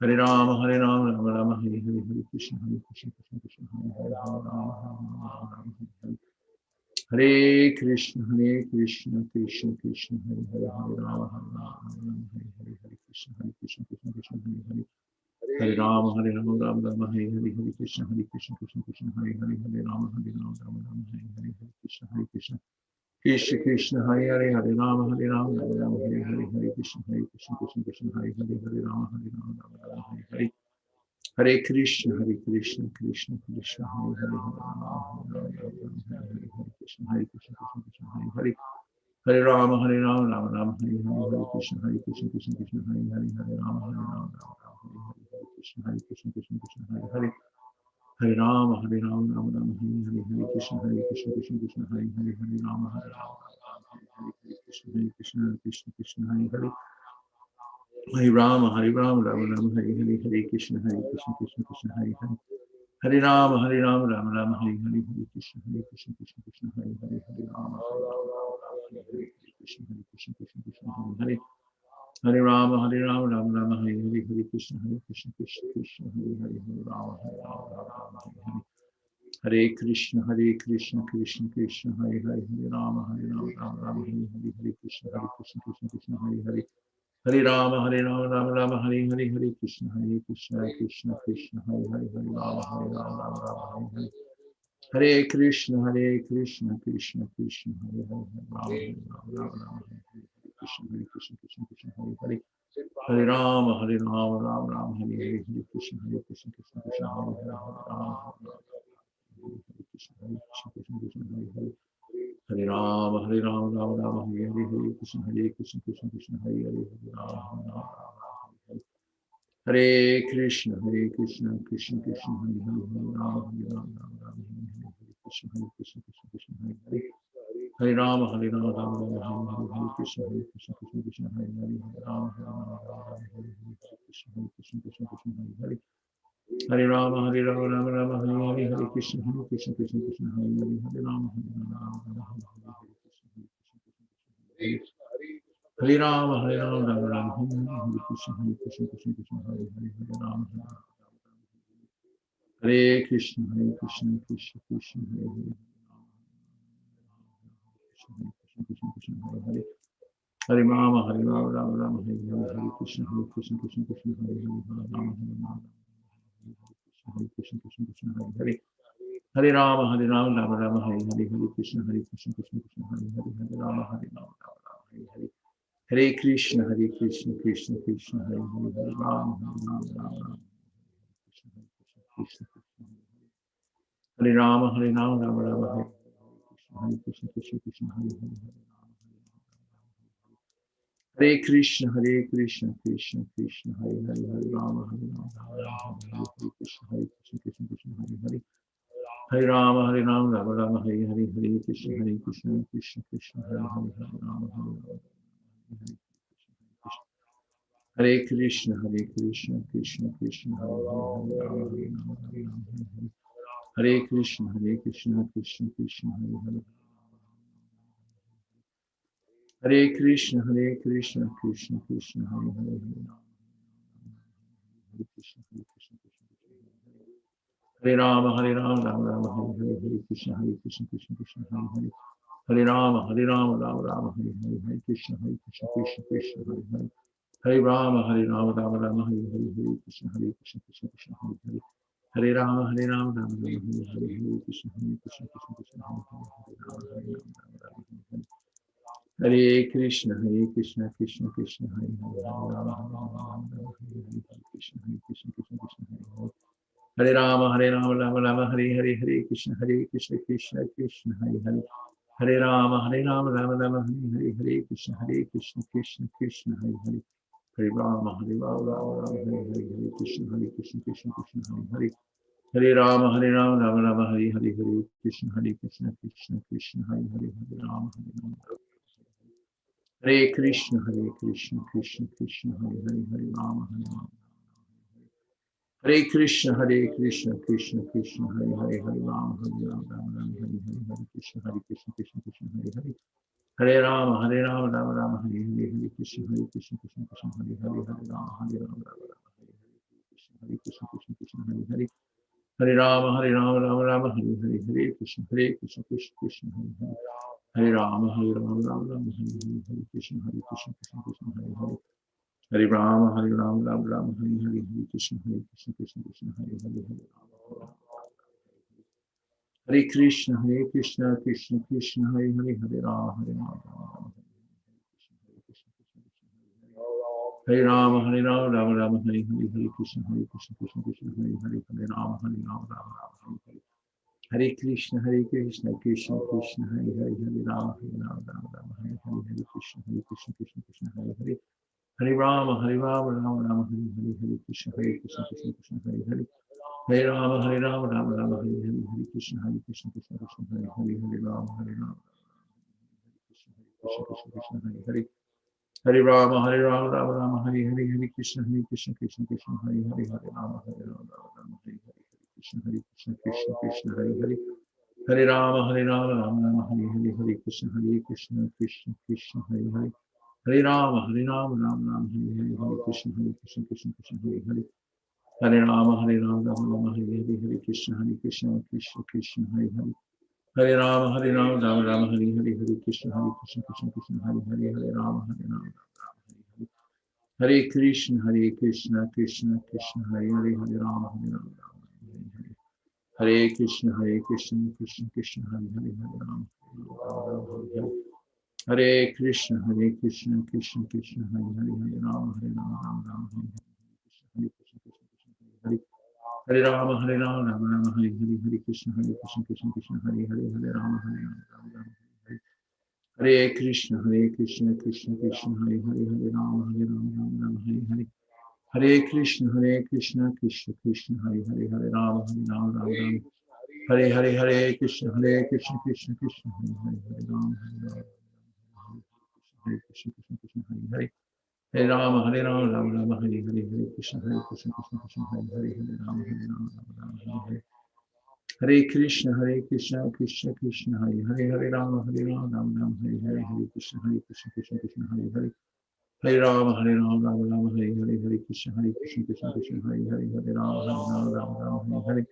Hare Rama, Rama Rama, Hare Hare, Hare Krishna, Krishna, Hare Hare, Hare Rama, Hare Hare. Hare Krishna, Krishna Krishna, Hare Hare, Hare Rama, Hare Hare, Hare Krishna, Krishna, Hare Hare. Hare Rama, Rama, Hare Hare, Hare Krishna, Krishna Krishna, Hare Hare, Hare Rama, Rama, Hare Hare, Hare Krishna, Krishna Krishna Hare Hare Hare Rama Hare Rama Rama Rama Hare Hare Hare Krishna Krishna Krishna Hare Hare Hare Rama Rama Rama Hare Hare Hare Krishna Krishna Krishna Hare Hare Hare Rama Hare Rama Hare Hare Hare Krishna Krishna Krishna Hare Hare Hare Rama Rama Rama Hare Hare Hare Krishna Krishna Krishna Hare Hare Hare Rama Rama Rama Hare Hare Krishna Krishna Hare Hare Hare Rama Rama Rama Hare Hare Hare Krishna Krishna Hare Hare Hare Rama Hare Krishna Krishna Hare Hare Hare Rama Rama Rama Hare Hare Hare Krishna Krishna Hare Hare Hare Rama Rama Rama Hare Hare Hare Krishna Krishna Hare Hare Hare Rama Hare Krishna Hare Hare Hare Rama Rama Rama Hare Hare Hare Krishna Krishna Hare Hare Hare Rama Rama Hare Hare Hare Krishna Krishna Krishna Hare Hare Hare Rama Rama Rama Hare Hare Hare Krishna Krishna Hare Hare Hare Rama Rama Rama Hare Hare Hare Krishna Krishna Krishna Hare Hare Hare Rama Rama Rama Hare Hare Hare Krishna Krishna Krishna Hare Hare Hare Rama Rama Rama Hare Hare Krishna Krishna Hare Hare Hare Rama Rama Rama Hare Hare Hare Krishna Krishna Hare Hare Hare Rama Hare Krishna Krishna Hare Hare Hare Rama Rama Rama Hare Hare Hare Krishna Krishna Hare Hare Hare Rama Hare Krishna Krishna Krishna Hare Hare Hare Rama Rama Hare Krishna Krishna Hare Hare Hare Rama Rama Hare Krishna Krishna Hare Hare Hare Rama Hare Krishna Hare Hare Hare Rama Rama Rama Hare Hare Hare Krishna Krishna Hare Hare Hare Rama Rama Hare Rama Rama Rama Hare Krishna Krishna Hare Hare Hare Rama Hare Krishna Krishna Krishna Hare Hare Krishna Hare Hare Hare Rama Rama Rama Hare Hare Krishna Krishna Hare Hare Hare Rama Hare Krishna Hare Hare Hare Rama Rama Rama Hare Hare Hare Krishna Krishna Hare Hare Hare Rama Rama Hare Hare Hare Krishna Krishna Hare Hare Hare Rama Rama Krishna Hare Rama Rama Rama Hare Krishna Krishna Hare Hare Hare Krishna Krishna Hare Hare Hare Rama Hare Krishna Krishna Hare Hare Hare Rama Rama Rama Hare Hare Hare Krishna Krishna Hare Hare Hare Rama Hare Krishna Krishna Krishna Hare Hare Rama Hare Krishna Krishna Krishna Hare Hare Hare Krishna Krishna Krishna Hare Hare Hare Krishna Hare Rama Rama Rama Hare Hare Hare Krishna Krishna Hare Hare Hare Rama Rama Rama Hare Hare Hare Krishna Krishna Hare Hare Hare Rama Rama Rama Hare Hare Hare Krishna Krishna Hare Hare Hare Rama Rama Rama Hare Hare Hare Krishna Krishna Hare Hare Hare Rama Hare Krishna Krishna Hare Hare Rama Rama Hare Hare Krishna Hare Hare Hare Rama Rama Rama Hare Hare Hare Krishna Krishna Hare Hare Hare Rama Rama Rama Hare Hare Krishna Krishna Hare Hare Hare Rama Rama Hare Hare Krishna Krishna Hare Hare Hare Rama Rama Rama Hare Hare Hare Krishna Krishna Hare Hare Hare Rama Hare Krishna Krishna Hare Hare Hare Rama Hare Krishna Krishna Hare Hare Hare Rama Rama Hare Hare Krishna Hare Hare Hare Rama Rama Rama Hare Hare Krishna Hare Hare Hare Rama Krishna Hare Hare Hare Rama Rama Rama Hare Hare Krishna Krishna Hare Hare Hare Rama Rama Rama Hare Hare Krishna Hare Hare Hare Rama Rama Rama Hare Hare Krishna Krishna Hare Hare Hare Krishna, Krishna Krishna, Hare Hare, Hare Rama, Hare Rama, Hare Rama, Hare Rama, Rama Rama, Hare Hare, Hare Krishna, Krishna Krishna, Hare Hare, Hare Rama, Hare Rama, Rama Rama, Hare Hare. Hare Krishna, Krishna Krishna, Hare Hare, Hare Rama, Hare Rama, Rama Rama, Hare Hare, Hare Krishna, Krishna Krishna, Hare Hare. Hare Rama, Rama Rama, Hare Hare, Hare Krishna, Krishna, Hare Hare. Hare Rama, Rama Rama, Hare Hare, Hare Krishna, Krishna, Hare Hare, Hare Rama, Krishna, Hare Hare. Hare Rama, Rama Rama, Hare Hare, Hare Krishna, Krishna, Hare Hare, Hare Rama, Rama, Hare Hare, Hare Krishna, Hare Hare. Hare Rama, Rama Rama, Hare Hare, Hare Krishna, Krishna, Hare Hare. Hare Rama, Rama Rama, Hare Hare, Hare Krishna, Krishna, Hare Hare. Hare Rama, Rama Rama, Hare Hare, Hare Krishna, Krishna, Hare Hare. Hare Rama, Rama Rama, Hare Hare, Hare Krishna, Krishna, Hare Hare, Hare Rama, Rama, Hare Krishna, Krishna, Krishna, Hare Hare, Hare Rama, Rama, Hare Krishna, Krishna, Krishna, Hare Hare, Hare Rama, Hare Krishna, Krishna, Krishna, Hare Hare, Hare Rama, Rama, Hare Krishna, Hare Rama, Rama Rama, Hare Hare, Hare Krishna, Krishna, Hare Hare, Hare Rama, Rama, Hare Krishna, Krishna, Krishna, Hare Hare, Hare Rama, Rama, Hare Hare. Hare Krishna, Krishna, Krishna, Hare Hare, Hare Rama, Rama, Hare Hare, Hare Krishna, Krishna, Krishna, Hare Hare, Hare Rama, Hare Krishna, Hare Hare. Hare Rama, Rama Rama, Hare Hare, Hare Krishna, Krishna, Hare Hare, Hare Rama, Hare Hare. Hare Krishna, Krishna, Krishna, Hare Hare, Hare Rama, Rama Rama, Hare Hare, Hare Krishna, Krishna, Hare Hare. Hare Rama, Rama Rama, Hare Hare, Hare Krishna, Krishna, Hare Hare, Hare Rama, Rama Rama, Hare Hare.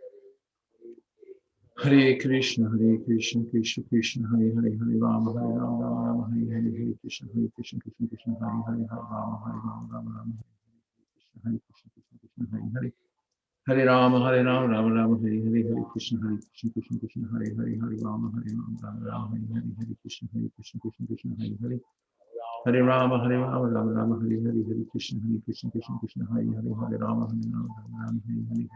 Hare Krishna, Krishna, Krishna, Hare Hare, Hare Rama, Rama, Hare Hare, Hare Krishna, Krishna, Hare Hare, Hare Rama, Rama, Hare Krishna, Hare Hare. Hare Rama, Rama Rama, Hare Hare, Hare Krishna, Krishna, Hare Hare, Hare Rama, Rama, Hare Hare, Hare Krishna, Krishna, Hare Hare. Hare Rama, Rama Rama, Hare Hare, Hare Krishna, Krishna, Hare Hare, Hare Rama, Rama, Hare Hare,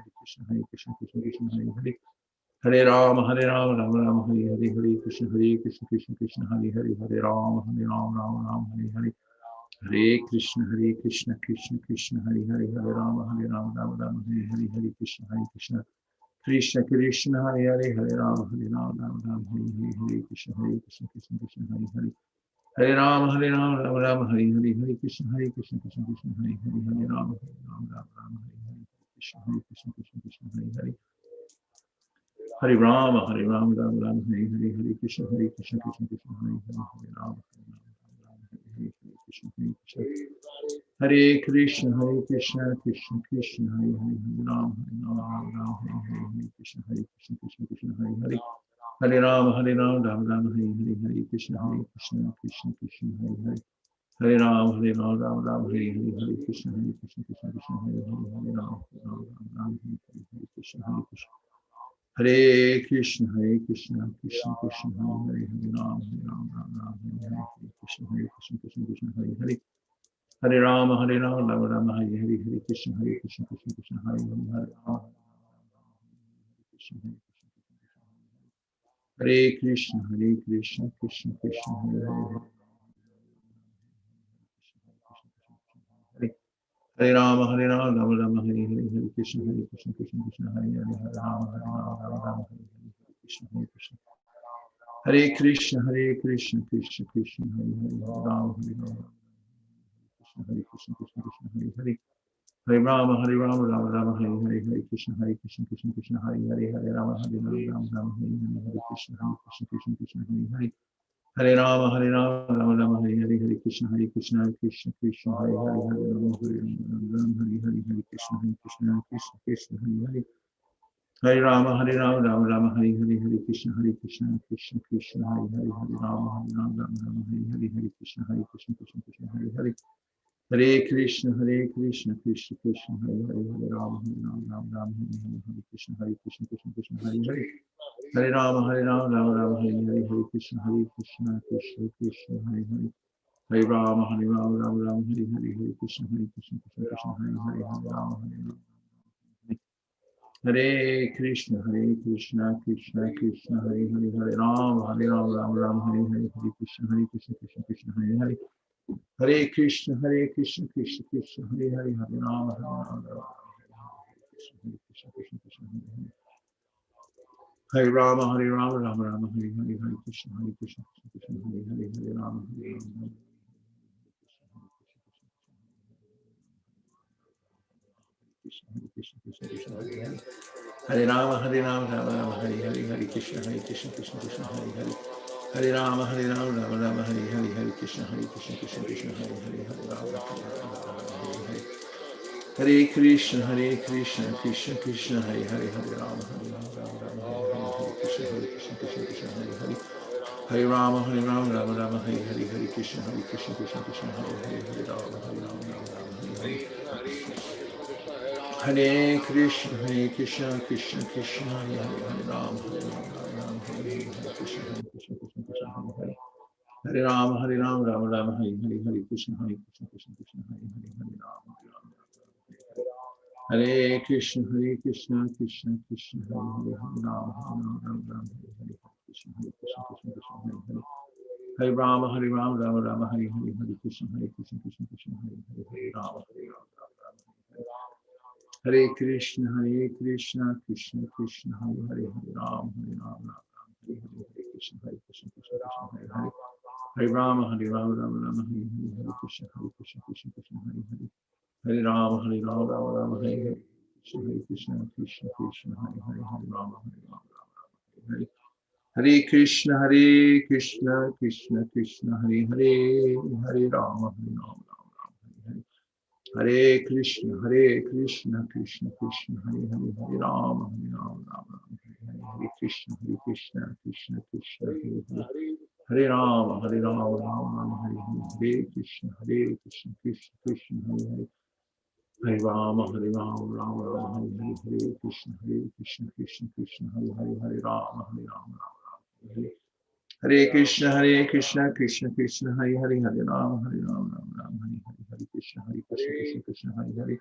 Hare Krishna, Krishna, Hare Hare. Hare Rama, Rama Rama, Hare Hare, Hare Krishna, Krishna, Hare Hare, Hare Rama, Rama, Hare Hare. Hare Krishna, Krishna, Krishna, Hare Hare, Hare Rama, Rama, Hare Hare, Hare Krishna, Krishna, Krishna, Hare Hare, Hare Rama, Rama, Hare Hare, Hare Krishna, Krishna, Hare Hare. Hare Rama, Rama, Hare Hare, Hare Krishna, Krishna, Hare Hare, Hare Rama, Rama, Hare Hare, Krishna, Hare Hare. Hare Rama, Rama Rama, Hare Hare, Hare Krishna, Hare Krishna, Hare Hare, Hare Rama, Hare Krishna, Hare Krishna, Krishna, Krishna, Hare Hare, Hare Rama, Rama, Hare Hare, Krishna, Krishna, Hare Hare. Hare Rama, Rama Rama, Hare Hare, Hare Krishna, Krishna, Hare Hare. Hare Rama, Rama Rama, Hare Hare, Hare Krishna, Krishna, Hare Hare, Hare Rama, Rama, Hare Krishna, Hare Krishna, Krishna, Krishna, Hare Hare, Hare Rama, Rama, Hare Hare, Krishna, Krishna, Hare Hare. Hare Rama, Rama Rama, Hare Hare, Hare Krishna, Krishna, Hare Hare, Hare Rama, Krishna, Hare Krishna, Krishna, Krishna, Hare Hare, Hare Rama, Rama Rama, Hare Hare, Hare Krishna, Krishna, Hare Hare, Hare Rama, Rama, Hare Hare, Krishna. Hare Krishna, Krishna, Krishna, Hare Hare, Hare Rama, Krishna, Hare Hare. Hare Rama, Rama Rama, Hare Hare, Hare Krishna, Krishna, Hare Hare, Hare Rama, Rama, Hare Hare, Hare Krishna, Krishna, Hare Hare. Hare Rama, Rama Rama, Hare Hare, Hare Krishna, Krishna, Hare Hare, Hare Rama, Rama, Hare Hare, Hare Krishna, Krishna, Hare Hare. Hare Rama, Rama Rama, Hare Hare, Hare Krishna, Krishna, Hare Hare, Hare Rama, Rama, Hare Hare, Hare Krishna, Krishna, Hare Hare. Hare Krishna, Krishna, Krishna, Hare Hare, Hare Rama, Rama, Hare Hare, Hare Krishna, Krishna, Hare Hare. Hare Rama, Rama Rama, Hare Hare, Hare Krishna, Krishna Krishna, Hare Hare. Hare Rama, Rama Rama, Hare Hare, Hare Krishna, Krishna Krishna, Hare Hare, Hare Rama, Hare Krishna, Krishna Krishna, Hare Hare, Hare Rama, Rama Rama, Hare Hare, Hare Krishna, Krishna Krishna, Hare Hare. Hare Krishna, Krishna Krishna, Hare Hare, Hare Rama, Rama Krishna, Krishna Krishna, Hare Hare. Hare Rama, Rama Rama, Hare Hare, Hare Krishna, Krishna Krishna, Hare Hare, Hare Rama, Krishna Krishna, Hare Hare. Hare Rama, Rama Rama, Hare Hare, Hare Krishna, Krishna Krishna, Hare Hare. Hare Rama, Rama Rama, Hare Hare, Hare Krishna, Krishna Krishna, Hare Hare, Hare Rama, Hare Hare. Hare Krishna, Krishna Krishna, Hare Hare, Hare Rama, Rama Rama, Hare Krishna, Krishna Krishna, Hare Hare. Hare Rama, Rama Rama, Hare Hare, Hare Krishna, Krishna Krishna, Hare Hare, Hare Rama, Hare Hare. Hare Krishna, Krishna Krishna, Hare Hare, Hare Rama, Rama, Hare Hare, Hare Krishna, Krishna Krishna, Hare Hare. Hare Rama, Rama Rama, Hare Hare, Hare Krishna, Krishna Krishna, Hare Hare, Hare Rama, Hare Krishna, Krishna Krishna, Hare Hare, Hare Rama, Rama, Hare Hare, Hare Krishna, Krishna Krishna, Hare Hare. Hare Rama, Rama Rama, Hare Hare, Hare Krishna, Krishna Krishna, Hare Hare, Hare Rama, Hare Krishna, Krishna Krishna, Hare Hare, Hare Rama, Rama, Hare Hare, Hare Krishna, Krishna Krishna, Hare Hare. Hare Rama, Rama Rama, Hare Hare, Hare Krishna, Krishna Krishna, Hare Hare. Hare Rama, Rama, Hare Hare, Krishna Krishna, Hare Hare, Hare Rama, Hare Hare. Hare Krishna, Krishna Krishna, Hare Hare, Hare Rama, Rama, Hare Hare. Hare Krishna, Krishna Krishna, Hare Hare, Hare Rama, Rama, Hare Hare. Hare Krishna, Krishna Krishna, Hare Hare. Hare Rama, Rama, Hare Hare. Hare Krishna, Krishna Krishna, Hare Hare. Hare Rama, Rama Rama, Hare Hare. Hare Krishna, Krishna Krishna, Hare Hare. Hare Rama, Rama, Hare Hare. Hare Krishna, Krishna Krishna, Hare Hare. Hare Rama, Rama, Hare Hare. Hare Krishna, Krishna Hare Hare.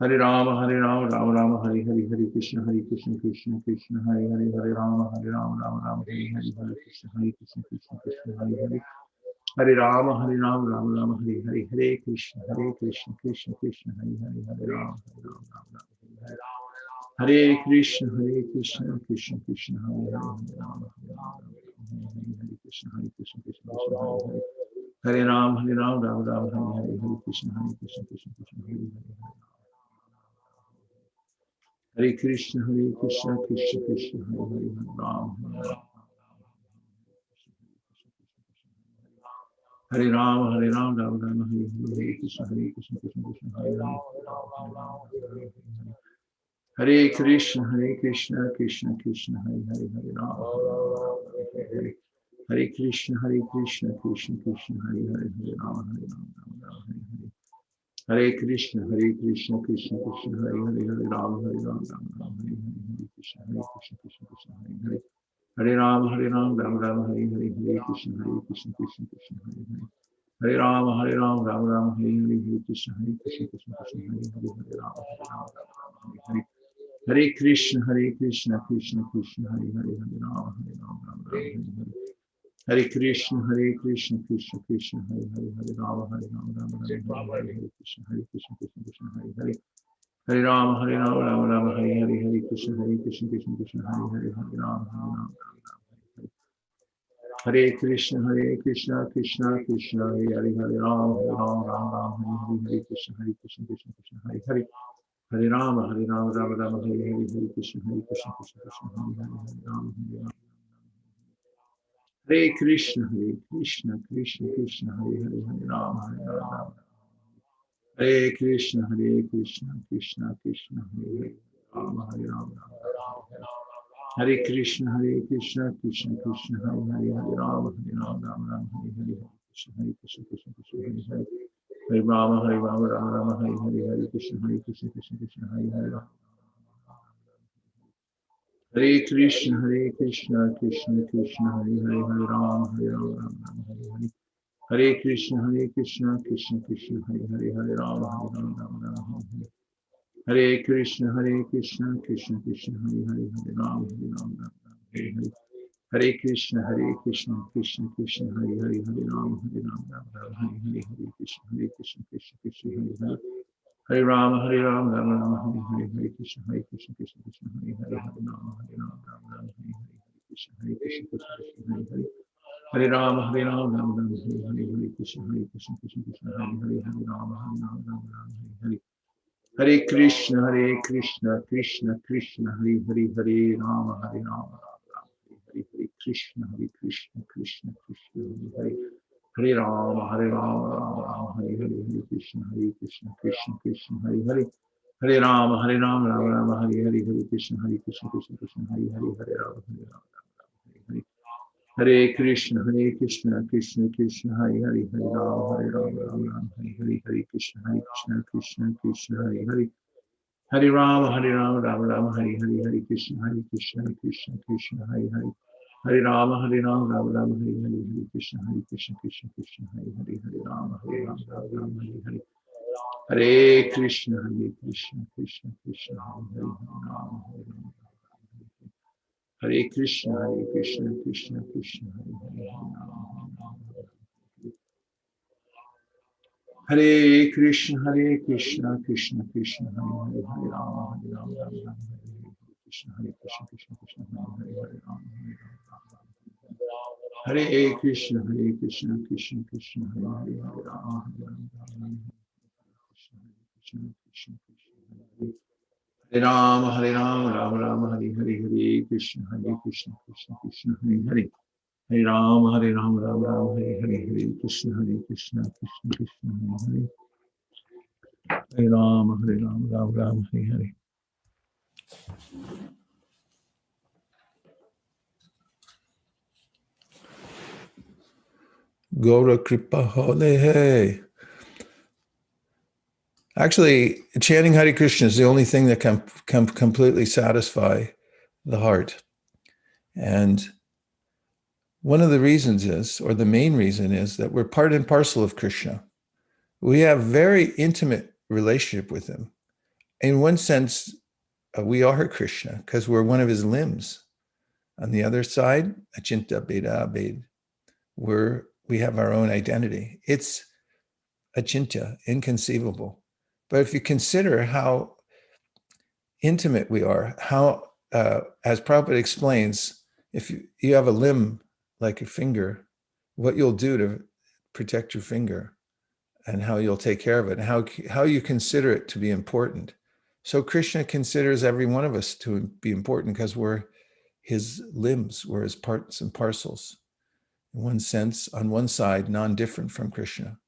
Hare Rama, Rama Rama, Hare Hare. Hare Krishna, Krishna Hare Hare. Hare Rama, Rama Rama, Hare Hare. Hare Krishna, Krishna Hare Hare. Hare Rama, Rama Rama, Hare Hare. Hare Krishna, Krishna Hare Hare. Hare Rama, Rama Hare Hare. Hare Krishna, Krishna Krishna, Hare Hare. Hare Rama, Hare Krishna, Krishna Hare Hare. Hare Rama, Rama Rama, Hare Hare. Hare Krishna, Krishna Hare Hare. Hare Krishna, Krishna Krishna, Hare Hare. Hare Rama, Hare Rama, Rama Rama, Hare Hare. Hare Krishna, Krishna Hare Hare. Hare Krishna, Krishna Krishna, Hare Hare. Hare Rama, Hare Hare. Hare Krishna, Krishna Krishna, Hare Hare. Hare Rama, Hare Hare. Hare Krishna, Krishna Krishna, Hare Hare. Hare Rama, Hare Rama, Hare Hare. Hare Krishna, Krishna Hare Hare. Hare Rama, Rama Rama, Hare Hare. Hare Krishna, Krishna Hare Hare. Hare Rama, Rama Rama, Hare Hare. Hare Krishna, Krishna Hare Hare. Hare Rama, Rama, Hare Hare. Hare Krishna, Krishna Krishna, Hare Hare. Hare Rama, Rama, Hare Hare. Hare Krishna, Krishna Krishna, Hare Hare. Hare Rama, Rama, Hare Hare. Hare Krishna, Krishna Hare Hare. Hare Rama, Rama, Hare Hare. Hare Krishna, Krishna Hare Hare. Hare Rama, Rama, Hare Hare. Hare Krishna, Krishna Krishna, Hare Hare. Hare Rama, Rama, Hare Hare. Hare Krishna, Krishna Hare Hare. Hare Rama, Rama, Hare Hare. Hare Krishna, Krishna Hare Hare. Hare Rama, Hare Rama. Hare Krishna, Krishna Krishna, Hare Hare. Hare Rama, Rama. Hare Krishna, Krishna Krishna, Hare Hare. Rama, Hare Rama. Hare Krishna, Krishna Krishna, Hare Hare. Hare Rama, Rama, Hare Hare. Hare Krishna, Hare Hare. Hare Rama, Rama, Hare Hare. Hare Krishna, Krishna Hare Hare. Hare Krishna, Krishna Krishna, Hare Hare, Hare Rama, Rama, Hare Hare. Hare Krishna, Krishna Krishna, Hare Hare, Hare Rama, Rama, Hare Hare. Hare Krishna, Krishna Krishna, Hare Hare, Hare Rama, Rama, Hare Hare. Hare Krishna, Krishna Krishna, Hare Hare, Hare Rama, Rama, Hare Hare. Hare Krishna, Krishna Hare Hare. Hare Rama, Rama, Rama, Hare Hare. Hare Krishna, Krishna, Hare Hare, Hare Rama, Rama, Rama, Hare Hare. Hare Krishna, Krishna, Hare Hare. Hare Rama, Rama, Rama, Hare Hare. Hare Krishna, Krishna, Hare Hare. Hare Rama, Rama, Rama, Hare Hare. Hare Krishna, Krishna Krishna, Hare Hare, Hare Rama, Rama, Rama, Hare Hare. Krishna, Krishna, Krishna Hare Hare. Hare Rama, Rama, Rama, Hare Hare. Hare Krishna, Krishna Hare Hare. Hare Rama, Rama, Rama, Hare Hare. Hare Krishna, Krishna Hare Hare. Hare Rama, Rama, Hare Hare. Hare Krishna, Krishna Krishna, Hare Hare. Hare Rama, Rama, Rama, Hare Hare. Hare Krishna, Krishna Hare Hare. Hare Rama, Rama, Rama, Hare Hare. Hare Krishna, Krishna Hare Hare. Hare Rama, Rama, Rama, Hare Hare. Hare Krishna, Krishna Hare Hare. Hare Rama, Rama, Rama, Hare Hare. Hare Krishna, Krishna Krishna, Hare Hare. Hare Rama, Rama, Hare Krishna, Krishna Krishna, Hare Hare. Hare Rama, Hare Krishna, Krishna Krishna, Hare Hare. Hare Rama, Rama, Hare Krishna, Krishna, Hare Hare. Hare Rama, Hare Krishna, Krishna, Hare Hare. Hare Rama, Rama, Krishna, Hare Rama, Rama, Rama, Hare Hare. Hare Krishna, Krishna, Hare Hare. Hare Rama, Rama, Rama, Hare Hare. Hare Krishna, Krishna Hare Hare. Hare Rama, Rama, Rama, Hare Hare. Gora Kripa Holehe. Actually, chanting Hare Krishna is the only thing that can completely satisfy the heart. And one of the reasons is, or the main reason is, that we're part and parcel of Krishna. We have very intimate relationship with him. In one sense, we are Krishna because we're one of his limbs. On the other side, Achinta Beda Abed, we have our own identity. It's Achintya, inconceivable. But if you consider how intimate we are, how, as Prabhupada explains, if you have a limb like your finger, what you'll do to protect your finger and how you'll take care of it, and how you consider it to be important. So Krishna considers every one of us to be important because we're his limbs, we're his parts and parcels. In one sense, on one side, non-different from Krishna.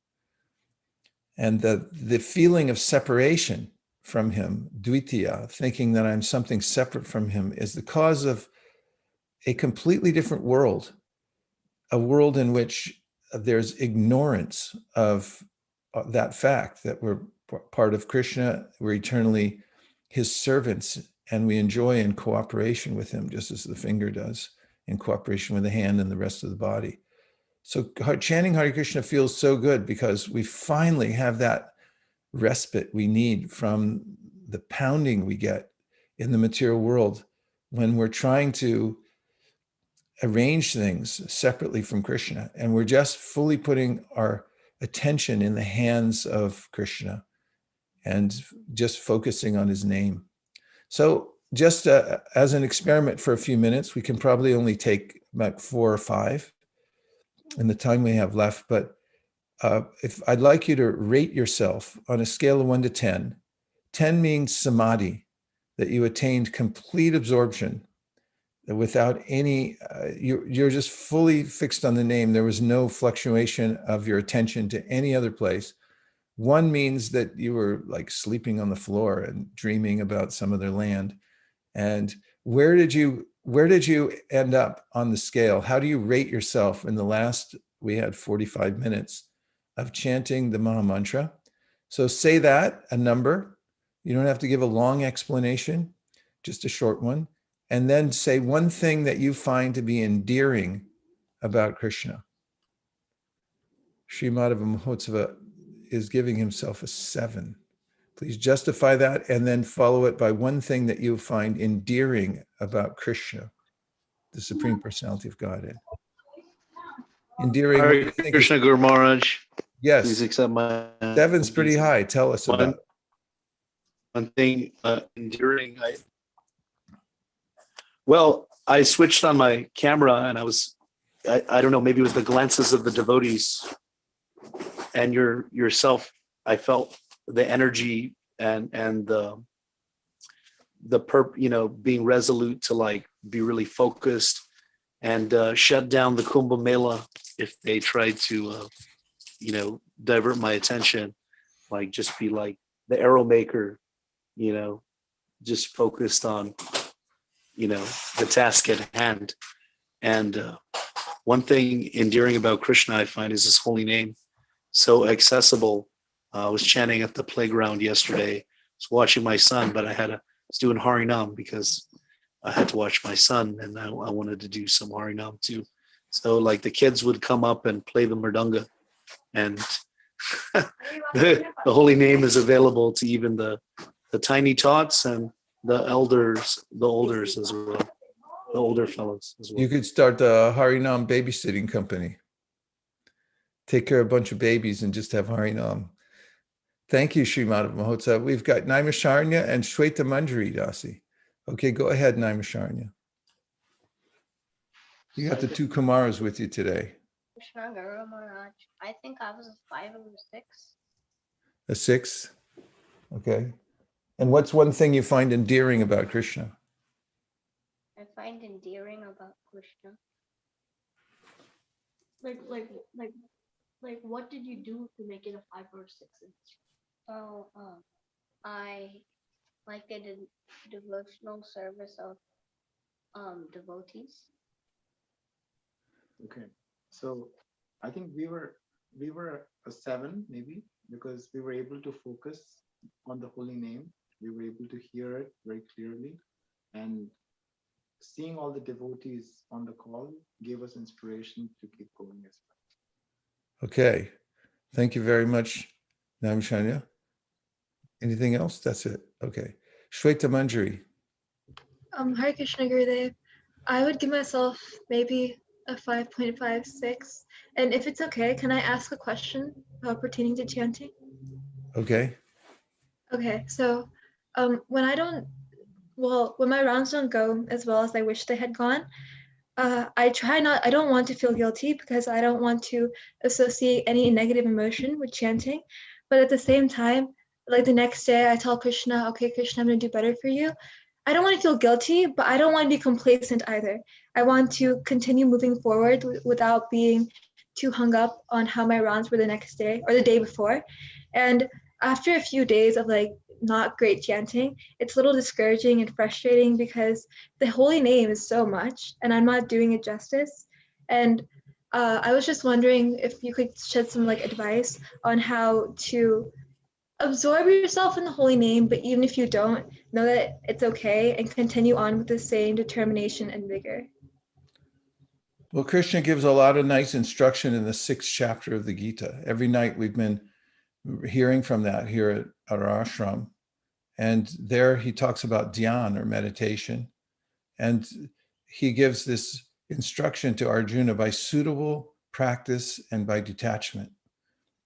And the feeling of separation from him, dvitiya, thinking that I'm something separate from him, is the cause of a completely different world, a world in which there's ignorance of that fact that we're part of Krishna, we're eternally his servants, and we enjoy in cooperation with him, just as the finger does, in cooperation with the hand and the rest of the body. So chanting Hare Krishna feels so good because we finally have that respite we need from the pounding we get in the material world when we're trying to arrange things separately from Krishna, and we're just fully putting our attention in the hands of Krishna and just focusing on his name. So just as an experiment for a few minutes, we can probably only take about 4 or 5 in the time we have left, but if I'd like you to rate yourself on a scale of 1 to 10, 10 means samadhi, that you attained complete absorption without any, you're just fully fixed on the name. There was no fluctuation of your attention to any other place. 1 means that you were like sleeping on the floor and dreaming about some other land. And where did you end up on the scale? How do you rate yourself in the last, we had 45 minutes of chanting the Maha Mantra? So say that, a number. You don't have to give a long explanation, just a short one. and then say one thing that you find to be endearing about Krishna. Sri Madhava Mahotsava is giving himself a 7. Please justify that and then follow it by one thing that you find endearing about Krishna, the Supreme Personality of Godhead. Endearing, what do Hare you think is? Krishna Guru Maharaj. Yes. Please accept my 7's pretty high. Tell us about it. one thing enduring. I switched on my camera and I don't know, maybe it was the glances of the devotees and yourself. I felt the energy and being resolute to like be really focused and shut down the Kumbh Mela if they tried to divert my attention, like just be like the arrow maker, just focused on the task at hand. And one thing endearing about Krishna I find is his holy name, so accessible. I was chanting at the playground yesterday. I was watching my son, but I was doing Harinam because I had to watch my son, and I wanted to do some Harinam too. So like the kids would come up and play the mridanga, and the holy name is available to even the tiny tots and the olders as well, the older fellows as well. You could start a Harinam babysitting company. Take care of a bunch of babies and just have Harinam. Thank you, Sri Madhava Mahotsava. We've got Naimisharanya and Shweta Manjari, Dasi. Okay, go ahead, Naimisharanya. You got the 2 Kumaras with you today. Krishna Guru Maharaj. I think I was a 5 or a 6. A 6? Okay. And what's one thing you find endearing about Krishna? I find endearing about Krishna. Like what did you do to make it a 5 or a 6? So I like a devotional service of devotees. Okay, so I think we were a 7 maybe, because we were able to focus on the holy name. We were able to hear it very clearly, and seeing all the devotees on the call gave us inspiration to keep going as well. Okay. Thank you very much, Naimisharanya. Anything else? That's it. Okay. Shweta Manjari. Hare Krishna Gurudev. I would give myself maybe a 5.56. And if it's okay, can I ask a question pertaining to chanting? Okay. Okay, so when my rounds don't go as well as I wish they had gone, I don't want to feel guilty because I don't want to associate any negative emotion with chanting. But at the same time, like the next day I tell Krishna, okay, Krishna, I'm gonna do better for you. I don't want to feel guilty, but I don't want to be complacent either. I want to continue moving forward without being too hung up on how my rounds were the next day or the day before. And after a few days of like not great chanting, it's a little discouraging and frustrating because the holy name is so much and I'm not doing it justice. And I was just wondering if you could shed some like advice on how to absorb yourself in the holy name, but even if you don't, know that it's okay and continue on with the same determination and vigor. Well, Krishna gives a lot of nice instruction in the 6th chapter of the Gita. Every night we've been hearing from that here at our ashram. And there he talks about dhyan or meditation. And he gives this instruction to Arjuna: by suitable practice and by detachment,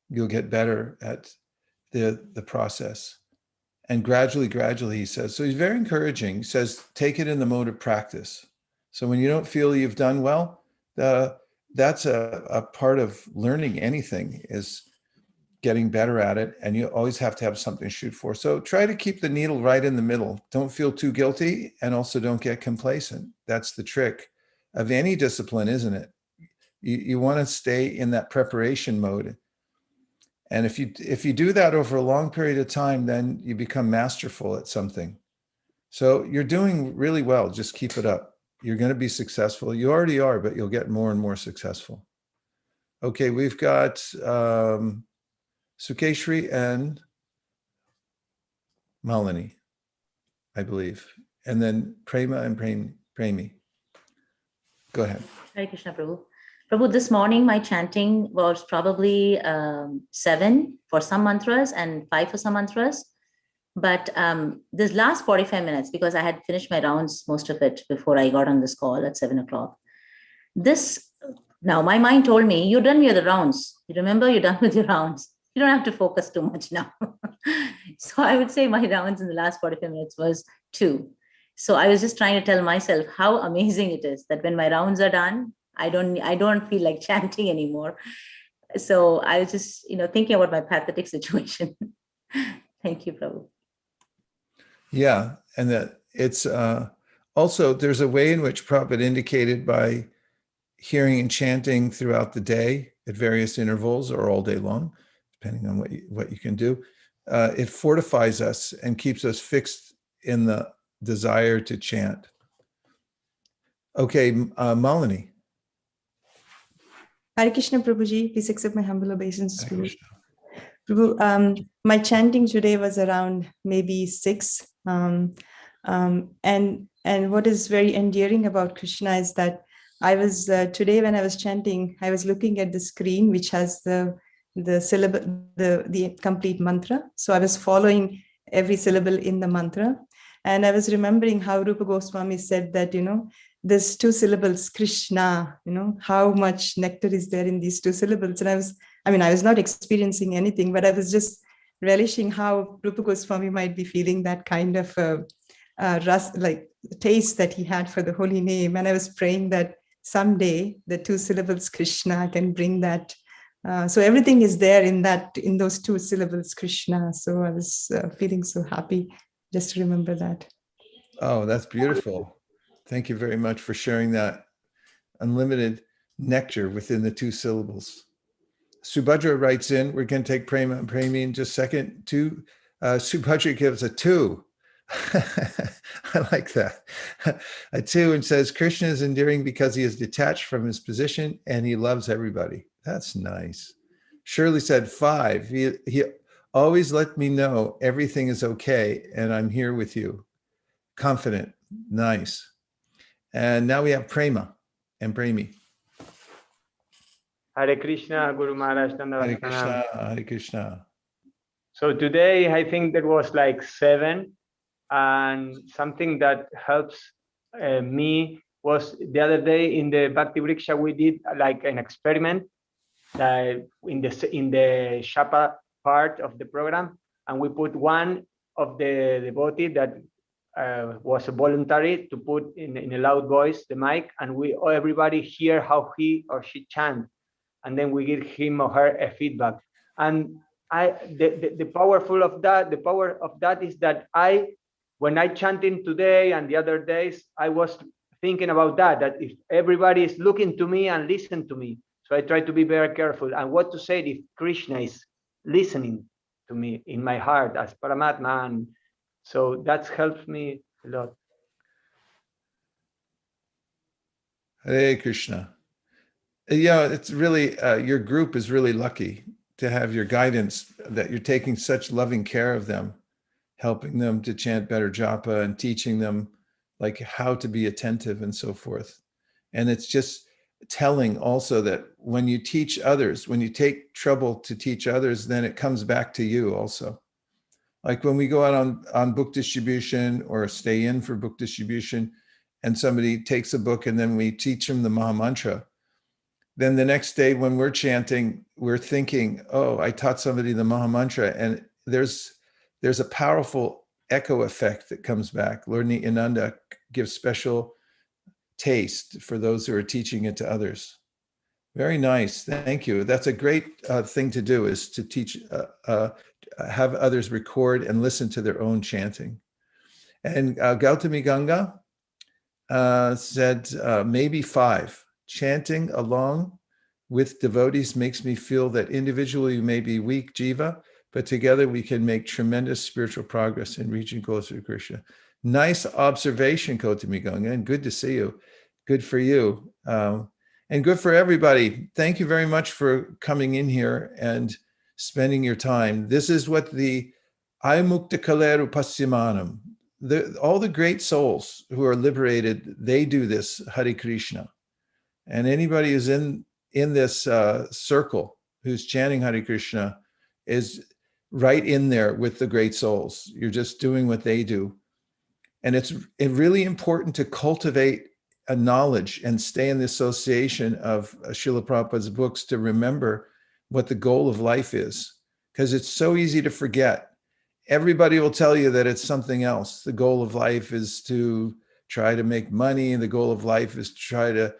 you'll get better at the process. And gradually, he says. So he's very encouraging. He says, take it in the mode of practice. So when you don't feel you've done well, that's a part of learning anything, is getting better at it. And you always have to have something to shoot for. So try to keep the needle right in the middle. Don't feel too guilty, and also don't get complacent. That's the trick of any discipline, isn't it? You want to stay in that preparation mode. And if you do that over a long period of time, then you become masterful at something. So you're doing really well. Just keep it up. You're going to be successful. You already are, but you'll get more and more successful. Okay, we've got Sukeshri and Malini, I believe. and then Prema and Premi. Go ahead. Hare Krishna, Prabhu. Prabhu, this morning my chanting was probably 7 for some mantras and 5 for some mantras. But this last 45 minutes, because I had finished my rounds, most of it before I got on this call at 7 o'clock. Now my mind told me, you're done with the rounds. You remember, you're done with your rounds. You don't have to focus too much now. So I would say my rounds in the last 45 minutes was 2. So I was just trying to tell myself how amazing it is that when my rounds are done, I don't feel like chanting anymore. So I was just, thinking about my pathetic situation. Thank you, Prabhu. Yeah, and that it's also, there's a way in which Prabhupada indicated by hearing and chanting throughout the day at various intervals or all day long, depending on what you can do. It fortifies us and keeps us fixed in the desire to chant. Okay, Malini. Hare Krishna, Prabhuji. Please accept my humble obeisance. Hare Krishna. Prabhu, my chanting today was around maybe 6. And what is very endearing about Krishna is that I was today when I was chanting, I was looking at the screen which has the syllable, the complete mantra. So I was following every syllable in the mantra, and I was remembering how Rupa Goswami said that there's 2 syllables, Krishna. How much nectar is there in these 2 syllables? And I was not experiencing anything, but I was just relishing how Rupa Goswami might be feeling that kind of taste that he had for the holy name. And I was praying that someday the 2 syllables Krishna can bring that. So everything is there in those 2 syllables Krishna. So I was feeling so happy just to remember that. Oh, that's beautiful. Thank you very much for sharing that unlimited nectar within the 2 syllables. Subhadra writes in, we're going to take Prema and Premi in just a second. Subhadra gives a 2. I like that. A 2, and says, Krishna is endearing because he is detached from his position and he loves everybody. That's nice. Shirley said 5. He always let me know everything is okay and I'm here with you. Confident. Nice. And now we have Prema and Premi. Hare Krishna, Guru Maharaj. Hare Krishna, Hare Krishna. So today I think there was like 7, and something that helps me was the other day in the Bhakti Vriksha we did like an experiment in the Japa part of the program, and we put one of the devotee that was voluntary to put in a loud voice the mic, and everybody hear how he or she chant, and then we give him or her a feedback. And the power of that is that when I chanted today and the other days, I was thinking about that if everybody is looking to me and listen to me. So I try to be very careful and what to say if Krishna is listening to me in my heart as Paramatma. And so that helps me a lot. Hare Krishna. Yeah, it's really, your group is really lucky to have your guidance, that you're taking such loving care of them, helping them to chant better japa and teaching them like how to be attentive and so forth. And it's just telling also that when you teach others, when you take trouble to teach others, then it comes back to you also. Like when we go out on book distribution or stay in for book distribution and somebody takes a book and then we teach them the Maha Mantra, then the next day when we're chanting, we're thinking, oh, I taught somebody the Maha Mantra, and there's a powerful echo effect that comes back. Lord Nityananda gives special taste for those who are teaching it to others. Very nice. Thank you. That's a great thing to do, is to teach, have others record and listen to their own chanting. And Gautami Ganga said maybe 5. Chanting along with devotees makes me feel that individually we may be weak jiva, but together we can make tremendous spiritual progress in reaching closer to Krishna. Nice observation, Gautami Ganga, and good to see you. Good for you. And good for everybody. Thank you very much for coming in here and spending your time. This is what the Aimukta Kaleru Passimanam, all the great souls who are liberated, they do this Hare Krishna. And anybody who's in this circle who's chanting Hare Krishna is right in there with the great souls. You're just doing what they do. And it's really important to cultivate a knowledge and stay in the association of Srila Prabhupada's books to remember what the goal of life is, because it's so easy to forget. Everybody will tell you that it's something else. The goal of life is to try to make money. The goal of life is to try to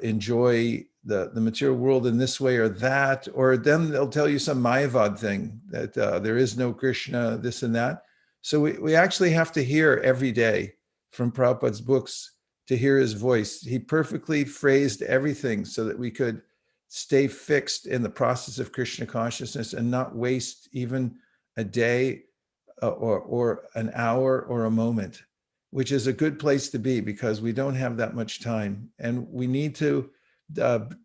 enjoy the material world in this way or that. Or then they'll tell you some Mayavad thing that there is no Krishna, this and that. So we actually have to hear every day from Prabhupada's books to hear his voice. He perfectly phrased everything so that we could stay fixed in the process of Krishna consciousness and not waste even a day or an hour or a moment, which is a good place to be because we don't have that much time. And we need to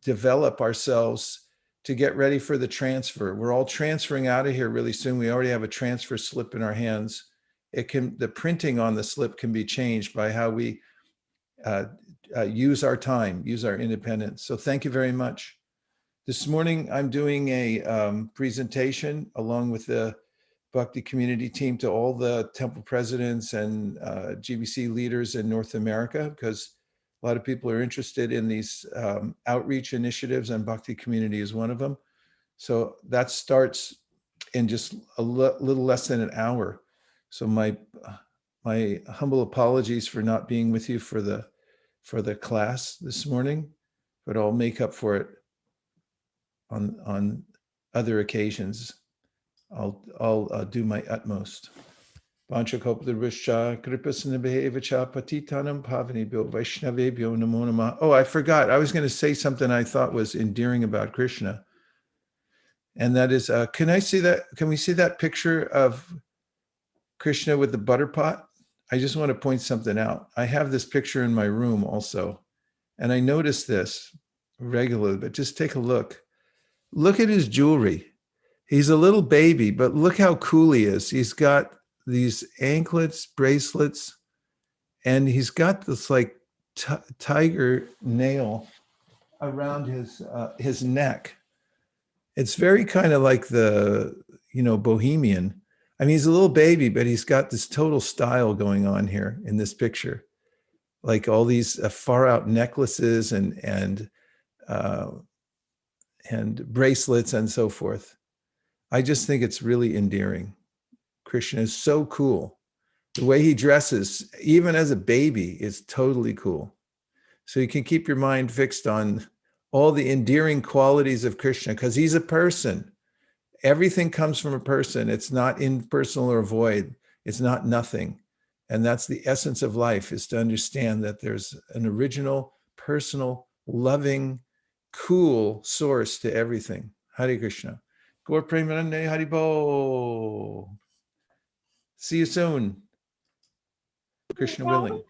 develop ourselves to get ready for the transfer. We're all transferring out of here really soon. We already have a transfer slip in our hands. The printing on the slip can be changed by how we use our time, use our independence. So thank you very much. This morning, I'm doing a presentation along with the Bhakti community team to all the temple presidents and GBC leaders in North America, because a lot of people are interested in these outreach initiatives, and Bhakti community is one of them. So that starts in just a little less than an hour. So my humble apologies for not being with you for the class this morning, but I'll make up for it on other occasions. I'll do my utmost. Panchakopadrivascha kripasinabhevacha patitanam pavanebhyo vaishnavebhyo namo namah. Oh, I forgot. I was going to say something I thought was endearing about Krishna. And that is, can I see that? Can we see that picture of Krishna with the butter pot? I just want to point something out. I have this picture in my room also. And I notice this regularly, but just take a look. Look at his jewelry. He's a little baby, but look how cool he is. He's got these anklets, bracelets, and he's got this like tiger nail around his neck. It's very kind of like the, bohemian. I mean, he's a little baby, but he's got this total style going on here in this picture. Like all these far out necklaces and bracelets and so forth. I just think it's really endearing. Krishna is so cool. The way he dresses, even as a baby, is totally cool. So you can keep your mind fixed on all the endearing qualities of Krishna, because he's a person. Everything comes from a person. It's not impersonal or void. It's not nothing. And that's the essence of life, is to understand that there's an original, personal, loving, cool source to everything. Hare Krishna. Gaur Premanande Haribo. See you soon. Krishna willing.